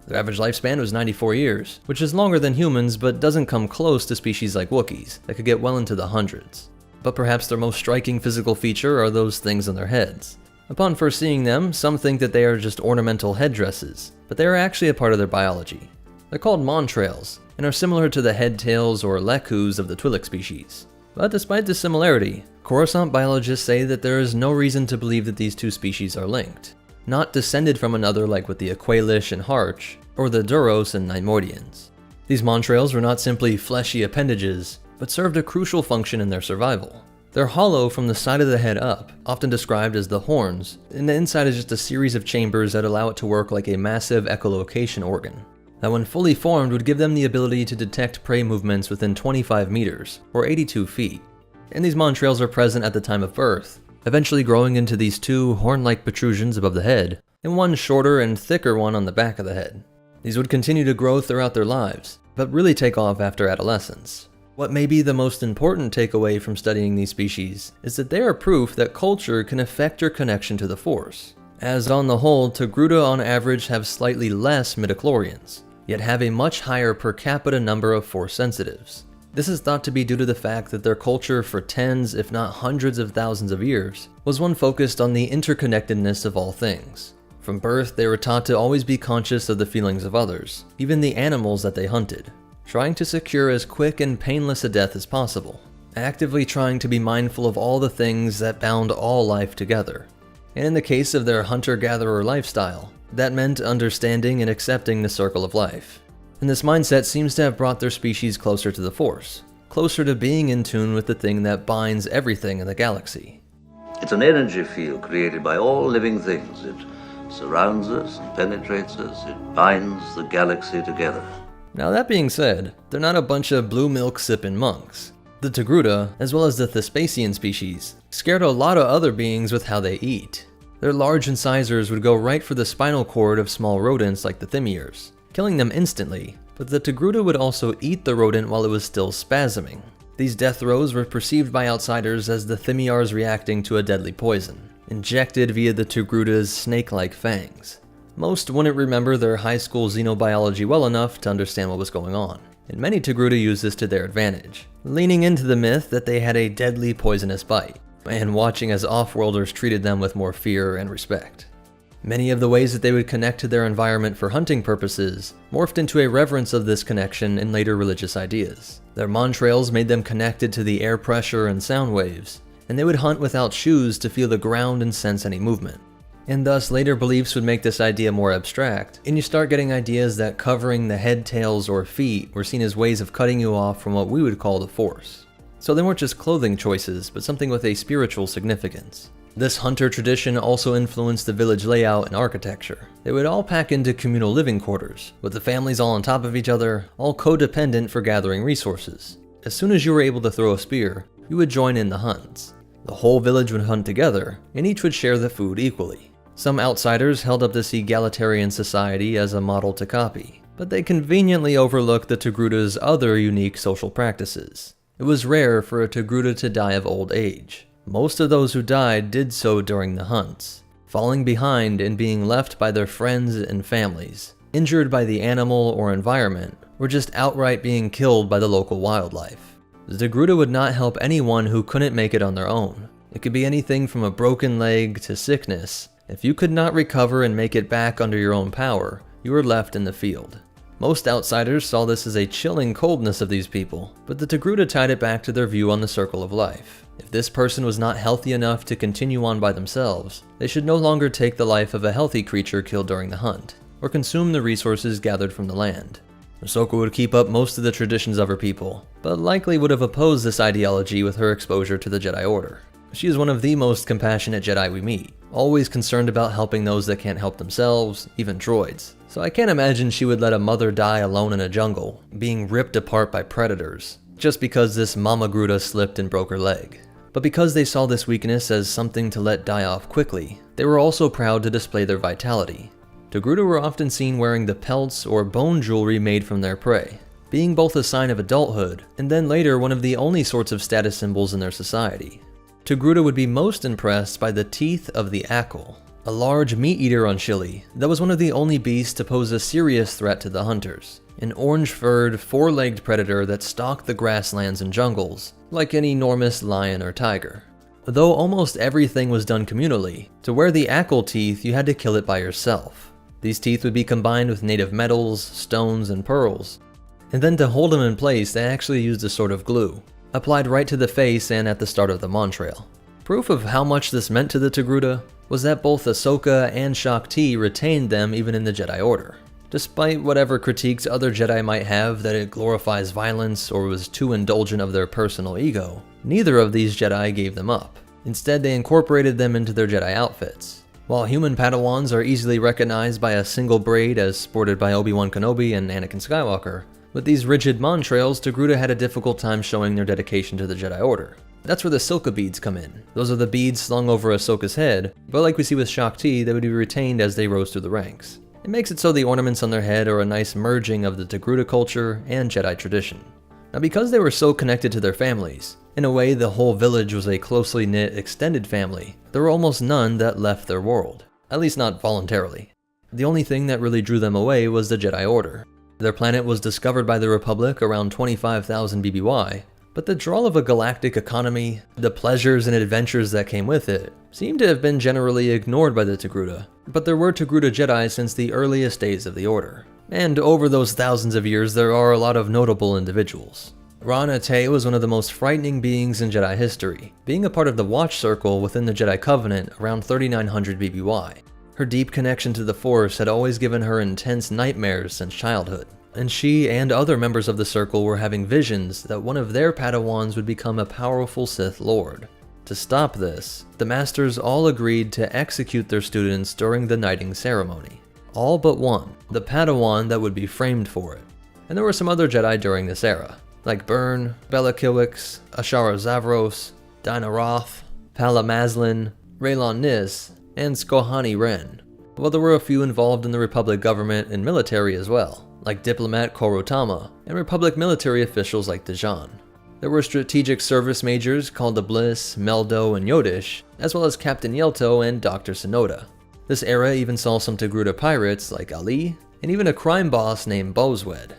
Their average lifespan was 94 years, which is longer than humans but doesn't come close to species like Wookiees that could get well into the hundreds. But perhaps their most striking physical feature are those things on their heads. Upon first seeing them, some think that they are just ornamental headdresses, but they are actually a part of their biology. They're called montrails, and are similar to the head tails or lekus of the Twi'lek species. But despite this similarity, Coruscant biologists say that there is no reason to believe that these two species are linked, not descended from another like with the Aqualish and Harch, or the Duros and Neimoidians. These montrails were not simply fleshy appendages, but served a crucial function in their survival. They're hollow from the side of the head up, often described as the horns, and the inside is just a series of chambers that allow it to work like a massive echolocation organ, that when fully formed would give them the ability to detect prey movements within 25 meters, or 82 feet. And these montrails are present at the time of birth, eventually growing into these two horn-like protrusions above the head, and one shorter and thicker one on the back of the head. These would continue to grow throughout their lives, but really take off after adolescence. What may be the most important takeaway from studying these species is that they are proof that culture can affect your connection to the Force, as on the whole, Togruta on average have slightly less midichlorians, yet have a much higher per capita number of Force sensitives. This is thought to be due to the fact that their culture for tens, if not hundreds of thousands of years, was one focused on the interconnectedness of all things. From birth, they were taught to always be conscious of the feelings of others, even the animals that they hunted, trying to secure as quick and painless a death as possible, actively trying to be mindful of all the things that bound all life together. And in the case of their hunter-gatherer lifestyle, that meant understanding and accepting the circle of life. And this mindset seems to have brought their species closer to the Force, closer to being in tune with the thing that binds everything in the galaxy. It's an energy field created by all living things. It surrounds us and penetrates us. It binds the galaxy together. Now that being said, they're not a bunch of blue milk sipping monks. The Togruta, as well as the Thespasian species, scared a lot of other beings with how they eat. Their large incisors would go right for the spinal cord of small rodents like the Thymiers, killing them instantly, but the Togruta would also eat the rodent while it was still spasming. These death throes were perceived by outsiders as the Thymiers reacting to a deadly poison, injected via the Togruta's snake-like fangs. Most wouldn't remember their high school xenobiology well enough to understand what was going on, and many Togruta used this to their advantage, leaning into the myth that they had a deadly poisonous bite, and watching as off-worlders treated them with more fear and respect. Many of the ways that they would connect to their environment for hunting purposes morphed into a reverence of this connection in later religious ideas. Their montrails made them connected to the air pressure and sound waves, and they would hunt without shoes to feel the ground and sense any movement. And thus later beliefs would make this idea more abstract, and you start getting ideas that covering the head, tails, or feet were seen as ways of cutting you off from what we would call the Force. So they weren't just clothing choices, but something with a spiritual significance. This hunter tradition also influenced the village layout and architecture. They would all pack into communal living quarters, with the families all on top of each other, all codependent for gathering resources. As soon as you were able to throw a spear, you would join in the hunts. The whole village would hunt together, and each would share the food equally. Some outsiders held up this egalitarian society as a model to copy, but they conveniently overlooked the Togruta's other unique social practices. It was rare for a Togruta to die of old age. Most of those who died did so during the hunts, falling behind and being left by their friends and families, injured by the animal or environment, or just outright being killed by the local wildlife. The Togruta would not help anyone who couldn't make it on their own. It could be anything from a broken leg to sickness. If you could not recover and make it back under your own power, you were left in the field. Most outsiders saw this as a chilling coldness of these people, but the Togruta tied it back to their view on the circle of life. If this person was not healthy enough to continue on by themselves, they should no longer take the life of a healthy creature killed during the hunt, or consume the resources gathered from the land. Ahsoka would keep up most of the traditions of her people, but likely would have opposed this ideology with her exposure to the Jedi Order. She is one of the most compassionate Jedi we meet, always concerned about helping those that can't help themselves, even droids. So I can't imagine she would let a mother die alone in a jungle, being ripped apart by predators, just because this Mama Gruta slipped and broke her leg. But because they saw this weakness as something to let die off quickly, they were also proud to display their vitality. Togruta were often seen wearing the pelts or bone jewelry made from their prey, being both a sign of adulthood, and then later one of the only sorts of status symbols in their society. Togruta would be most impressed by the teeth of the Akal, a large meat-eater on Shili that was one of the only beasts to pose a serious threat to the hunters. An orange-furred, four-legged predator that stalked the grasslands and jungles, like an enormous lion or tiger. Though almost everything was done communally, to wear the Akal teeth you had to kill it by yourself. These teeth would be combined with native metals, stones, and pearls. And then to hold them in place they actually used a sort of glue, applied right to the face and at the start of the Montrail. Proof of how much this meant to the Togruta was that both Ahsoka and Shaak Ti retained them even in the Jedi Order. Despite whatever critiques other Jedi might have that it glorifies violence or was too indulgent of their personal ego, neither of these Jedi gave them up. Instead, they incorporated them into their Jedi outfits. While human Padawans are easily recognized by a single braid as sported by Obi-Wan Kenobi and Anakin Skywalker, with these rigid Montrails, Togruta had a difficult time showing their dedication to the Jedi Order. That's where the Silka beads come in. Those are the beads slung over Ahsoka's head, but like we see with Shaak Ti, they would be retained as they rose through the ranks. It makes it so the ornaments on their head are a nice merging of the Togruta culture and Jedi tradition. Now because they were so connected to their families, in a way the whole village was a closely knit extended family, there were almost none that left their world, at least not voluntarily. The only thing that really drew them away was the Jedi Order. Their planet was discovered by the Republic around 25,000 BBY, but the draw of a galactic economy, the pleasures and adventures that came with it, seemed to have been generally ignored by the Togruta. But there were Togruta Jedi since the earliest days of the Order. And over those thousands of years there are a lot of notable individuals. Rana Tey was one of the most frightening beings in Jedi history, being a part of the Watch Circle within the Jedi Covenant around 3900 BBY. Her deep connection to the Force had always given her intense nightmares since childhood, and she and other members of the Circle were having visions that one of their Padawans would become a powerful Sith Lord. To stop this, the Masters all agreed to execute their students during the knighting ceremony. All but one, the Padawan that would be framed for it. And there were some other Jedi during this era, like Byrne, Bella Kilwix, Ashara Zavros, Dinah Roth, Pala Maslin, Raylon Nis, and Skohani Wren, while there were a few involved in the Republic government and military as well, like diplomat Korotama, and Republic military officials like Dejan. There were strategic service majors called the Bliss, Meldo, and Yodish, as well as Captain Yelto and Dr. Sonoda. This era even saw some Togruta pirates like Ali, and even a crime boss named Bozwed.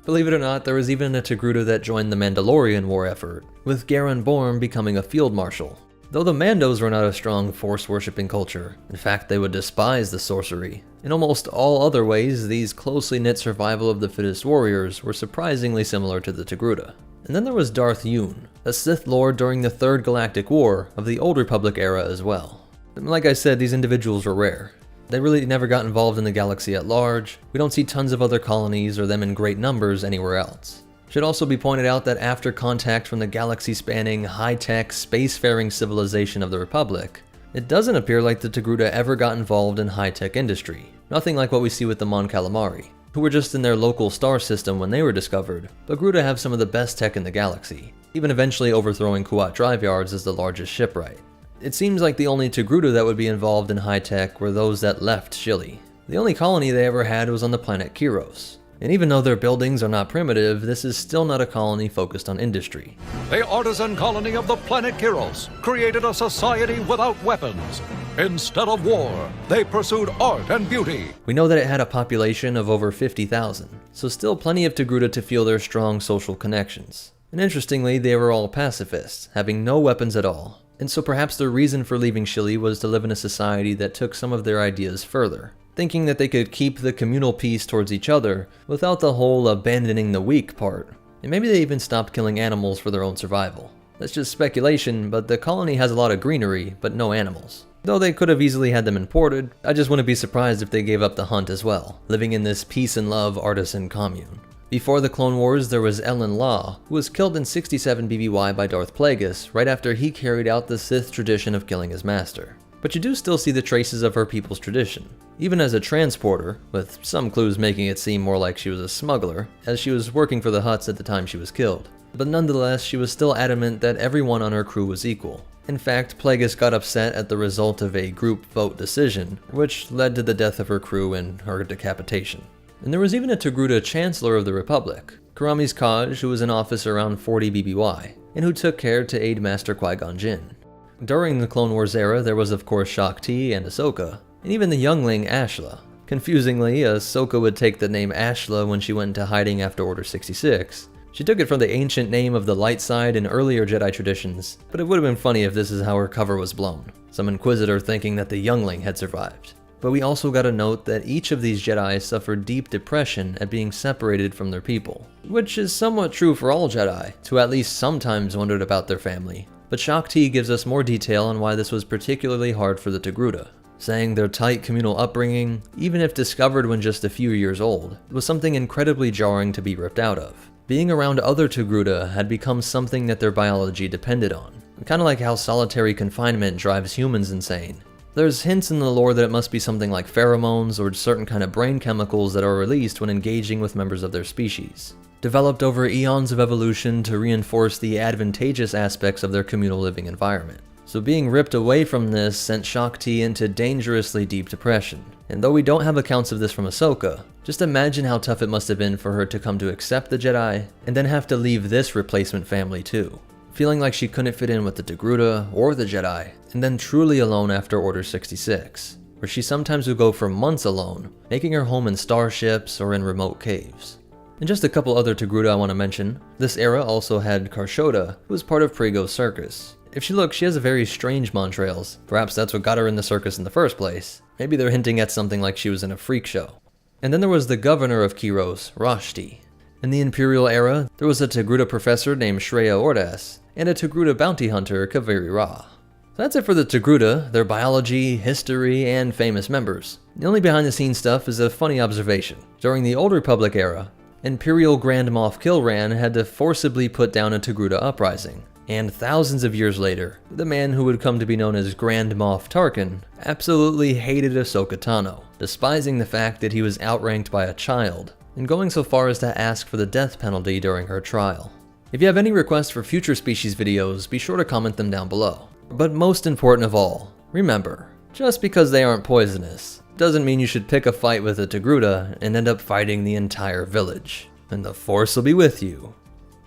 Believe it or not, there was even a Togruta that joined the Mandalorian war effort, with Garen Borm becoming a field marshal. Though the Mandos were not a strong Force-worshipping culture, in fact they would despise the sorcery. In almost all other ways, these closely knit survival of the fittest warriors were surprisingly similar to the Togruta. And then there was Darth Yoon, a Sith Lord during the Third Galactic War of the Old Republic era as well. Like I said, these individuals were rare. They really never got involved in the galaxy at large. We don't see tons of other colonies or them in great numbers anywhere else. Should also be pointed out that after contact from the galaxy-spanning, high-tech, spacefaring civilization of the Republic, it doesn't appear like the Togruta ever got involved in high-tech industry. Nothing like what we see with the Mon Calamari, who were just in their local star system when they were discovered, but Togruta have some of the best tech in the galaxy, even eventually overthrowing Kuat Drive Yards as the largest shipwright. It seems like the only Togruta that would be involved in high-tech were those that left Shili. The only colony they ever had was on the planet Kiros. And even though their buildings are not primitive, this is still not a colony focused on industry. The artisan colony of the planet Kiros created a society without weapons. Instead of war, they pursued art and beauty. We know that it had a population of over 50,000, so still plenty of Togruta to feel their strong social connections. And interestingly, they were all pacifists, having no weapons at all. And so perhaps their reason for leaving Shili was to live in a society that took some of their ideas further, thinking that they could keep the communal peace towards each other without the whole abandoning the weak part. And maybe they even stopped killing animals for their own survival. That's just speculation, but the colony has a lot of greenery, but no animals. Though they could have easily had them imported, I just wouldn't be surprised if they gave up the hunt as well, living in this peace and love artisan commune. Before the Clone Wars, there was Ellen Law, who was killed in 67 BBY by Darth Plagueis right after he carried out the Sith tradition of killing his master. But you do still see the traces of her people's tradition, even as a transporter, with some clues making it seem more like she was a smuggler, as she was working for the Hutts at the time she was killed. But nonetheless, she was still adamant that everyone on her crew was equal. In fact, Plagueis got upset at the result of a group vote decision, which led to the death of her crew and her decapitation. And there was even a Togruta Chancellor of the Republic, Karami's Kaj, who was in office around 40 BBY, and who took care to aid Master Qui-Gon Jinn. During the Clone Wars era, there was of course Shaak Ti and Ahsoka, and even the youngling Ashla. Confusingly, Ahsoka would take the name Ashla when she went into hiding after Order 66. She took it from the ancient name of the light side in earlier Jedi traditions, but it would have been funny if this is how her cover was blown. Some Inquisitor thinking that the youngling had survived. But we also got to note that each of these Jedi suffered deep depression at being separated from their people, which is somewhat true for all Jedi, who at least sometimes wondered about their family. But Shaak Ti gives us more detail on why this was particularly hard for the Togruta, saying their tight communal upbringing, even if discovered when just a few years old, was something incredibly jarring to be ripped out of. Being around other Togruta had become something that their biology depended on, kind of like how solitary confinement drives humans insane. There's hints in the lore that it must be something like pheromones or certain kind of brain chemicals that are released when engaging with members of their species, developed over eons of evolution to reinforce the advantageous aspects of their communal living environment. So being ripped away from this sent Shaak Ti into dangerously deep depression. And though we don't have accounts of this from Ahsoka, just imagine how tough it must have been for her to come to accept the Jedi, and then have to leave this replacement family too. Feeling like she couldn't fit in with the Togruta or the Jedi, and then truly alone after Order 66, where she sometimes would go for months alone, making her home in starships or in remote caves. And just a couple other Togruta I want to mention. This era also had Karshoda, who was part of Prego's circus. If she looks, she has a very strange montrails. Perhaps that's what got her in the circus in the first place. Maybe they're hinting at something like she was in a freak show. And then there was the governor of Kiros, Rashti. In the Imperial era, there was a Togruta professor named Shreya Ordas, and a Togruta bounty hunter, Kaveri Ra. So that's it for the Togruta, their biology, history, and famous members. The only behind-the-scenes stuff is a funny observation. During the Old Republic era, Imperial Grand Moff Kilran had to forcibly put down a Togruta uprising. And thousands of years later, the man who would come to be known as Grand Moff Tarkin absolutely hated Ahsoka Tano, despising the fact that he was outranked by a child, and going so far as to ask for the death penalty during her trial. If you have any requests for future species videos, be sure to comment them down below. But most important of all, remember, just because they aren't poisonous, doesn't mean you should pick a fight with a Togruta and end up fighting the entire village. And the Force will be with you,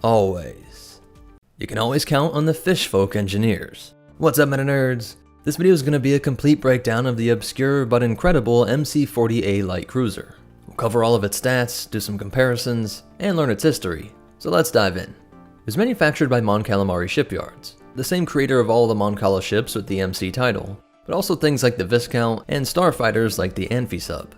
always. You can always count on the Fishfolk engineers. What's up, MetaNerds? This video is going to be a complete breakdown of the obscure but incredible MC-40A light cruiser. We'll cover all of its stats, do some comparisons, and learn its history. So let's dive in. It was manufactured by Mon Calamari Shipyards, the same creator of all the Mon Cala ships with the MC title, but also things like the Viscount and starfighters like the Amphisub.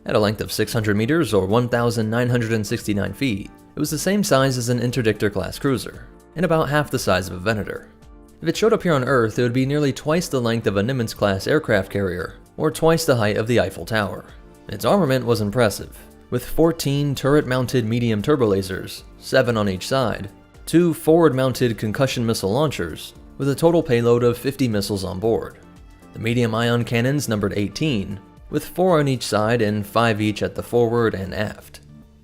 At a length of 600 meters or 1,969 feet, it was the same size as an interdictor class cruiser. and about half the size of a Venator. If it showed up here on Earth, it would be nearly twice the length of a Nimitz-class aircraft carrier, or twice the height of the Eiffel Tower. Its armament was impressive, with 14 turret-mounted medium turbolasers, 7 on each side, 2 forward-mounted concussion missile launchers, with a total payload of 50 missiles on board. The medium ion cannons numbered 18, with 4 on each side and 5 each at the forward and aft.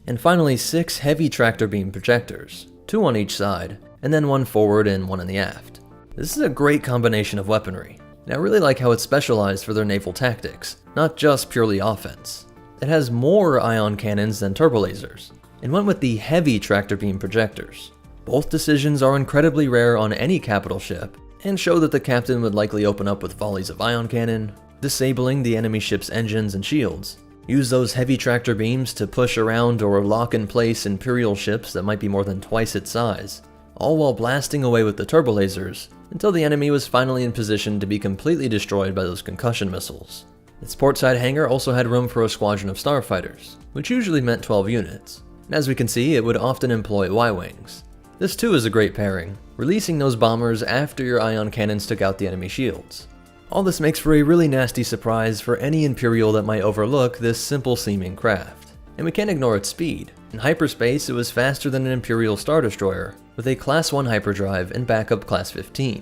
And finally 6 heavy tractor beam projectors, 2 on each side, and then 1 forward and 1 in the aft. This is a great combination of weaponry, and I really like how it's specialized for their naval tactics, not just purely offense. It has more ion cannons than turbolasers, and went with the heavy tractor beam projectors. Both decisions are incredibly rare on any capital ship, and show that the captain would likely open up with volleys of ion cannon, disabling the enemy ship's engines and shields, use those heavy tractor beams to push around or lock in place Imperial ships that might be more than twice its size, all while blasting away with the turbolasers until the enemy was finally in position to be completely destroyed by those concussion missiles. Its portside hangar also had room for a squadron of starfighters, which usually meant 12 units, and as we can see, it would often employ Y-wings. This too is a great pairing, releasing those bombers after your ion cannons took out the enemy shields. All this makes for a really nasty surprise for any Imperial that might overlook this simple seeming craft. And we can't ignore its speed. In hyperspace, it was faster than an Imperial Star Destroyer, with a Class 1 hyperdrive and backup Class 15.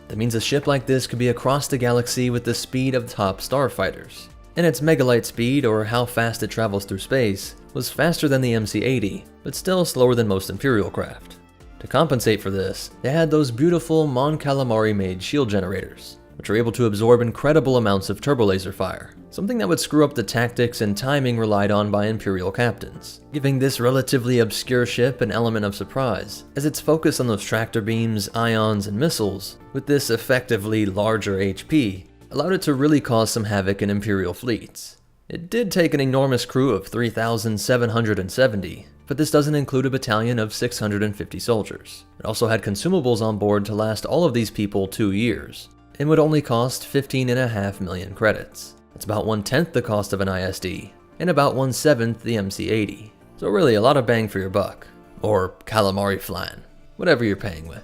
That means a ship like this could be across the galaxy with the speed of top starfighters. And its megalight speed, or how fast it travels through space, was faster than the MC-80, but still slower than most Imperial craft. To compensate for this, they had those beautiful Mon Calamari-made shield generators, which are able to absorb incredible amounts of turbolaser fire, something that would screw up the tactics and timing relied on by Imperial captains, giving this relatively obscure ship an element of surprise, as its focus on those tractor beams, ions, and missiles, with this effectively larger HP, allowed it to really cause some havoc in Imperial fleets. It did take an enormous crew of 3,770, but this doesn't include a battalion of 650 soldiers. It also had consumables on board to last all of these people 2 years, and would only cost 15.5 million credits. That's about 1/10 the cost of an ISD, and about 1/7 the MC-80. So really a lot of bang for your buck. Or calamari flan, whatever you're paying with.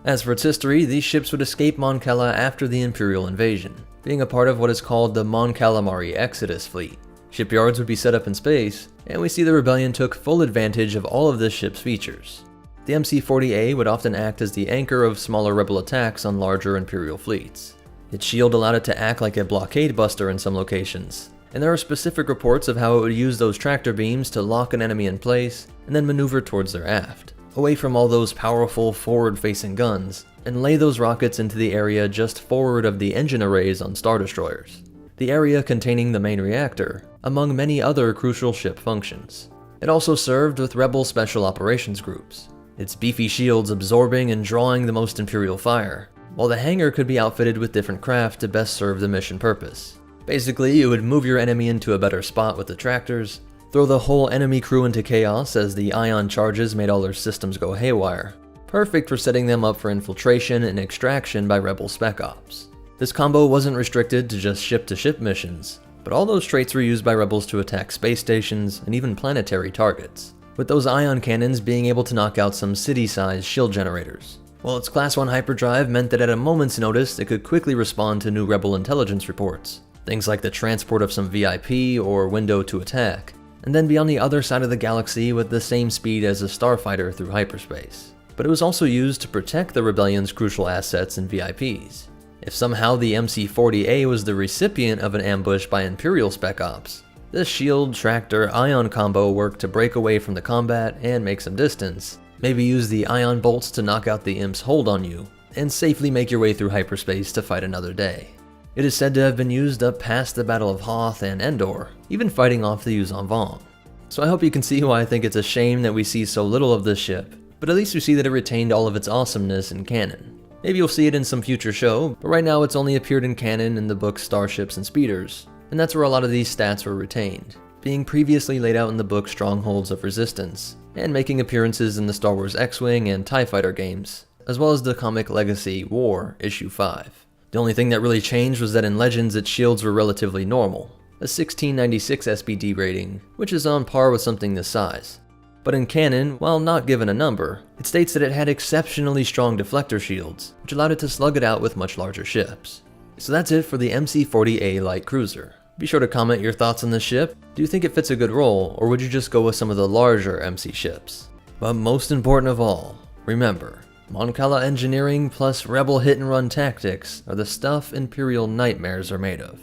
As for its history, these ships would escape Mon Cala after the Imperial invasion, being a part of what is called the Mon Calamari Exodus fleet. Shipyards would be set up in space, and we see the Rebellion took full advantage of all of this ship's features. The MC-40A would often act as the anchor of smaller rebel attacks on larger Imperial fleets. Its shield allowed it to act like a blockade buster in some locations, and there are specific reports of how it would use those tractor beams to lock an enemy in place and then maneuver towards their aft, away from all those powerful forward-facing guns, and lay those rockets into the area just forward of the engine arrays on Star Destroyers, the area containing the main reactor, among many other crucial ship functions. It also served with Rebel Special Operations groups, its beefy shields absorbing and drawing the most Imperial fire, while the hangar could be outfitted with different craft to best serve the mission purpose. Basically, you would move your enemy into a better spot with the tractors, throw the whole enemy crew into chaos as the ion charges made all their systems go haywire, perfect for setting them up for infiltration and extraction by Rebel Spec Ops. This combo wasn't restricted to just ship-to-ship missions, but all those traits were used by Rebels to attack space stations and even planetary targets, with those ion cannons being able to knock out some city-sized shield generators. While its Class 1 hyperdrive meant that at a moment's notice it could quickly respond to new Rebel intelligence reports, things like the transport of some VIP or window to attack, and then be on the other side of the galaxy with the same speed as a starfighter through hyperspace. But it was also used to protect the Rebellion's crucial assets and VIPs. If somehow the MC-40A was the recipient of an ambush by Imperial Spec Ops, this shield, tractor, ion combo worked to break away from the combat and make some distance, maybe use the ion bolts to knock out the Imp's hold on you, and safely make your way through hyperspace to fight another day. It is said to have been used up past the Battle of Hoth and Endor, even fighting off the Yuuzhan Vong. So I hope you can see why I think it's a shame that we see so little of this ship, but at least we see that it retained all of its awesomeness in canon. Maybe you'll see it in some future show, but right now it's only appeared in canon in the books Starships and Speeders, and that's where a lot of these stats were retained, being previously laid out in the book Strongholds of Resistance, and making appearances in the Star Wars X-Wing and TIE Fighter games, as well as the comic Legacy War Issue 5. The only thing that really changed was that in Legends its shields were relatively normal, a 1696 SBD rating, which is on par with something this size. But in canon, while not given a number, it states that it had exceptionally strong deflector shields, which allowed it to slug it out with much larger ships. So that's it for the MC-40A light cruiser. Be sure to comment your thoughts on this ship. Do you think it fits a good role, or would you just go with some of the larger MC ships? But most important of all, remember, Mon Cala engineering plus rebel hit-and-run tactics are the stuff Imperial nightmares are made of.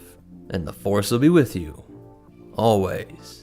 And the Force will be with you, always.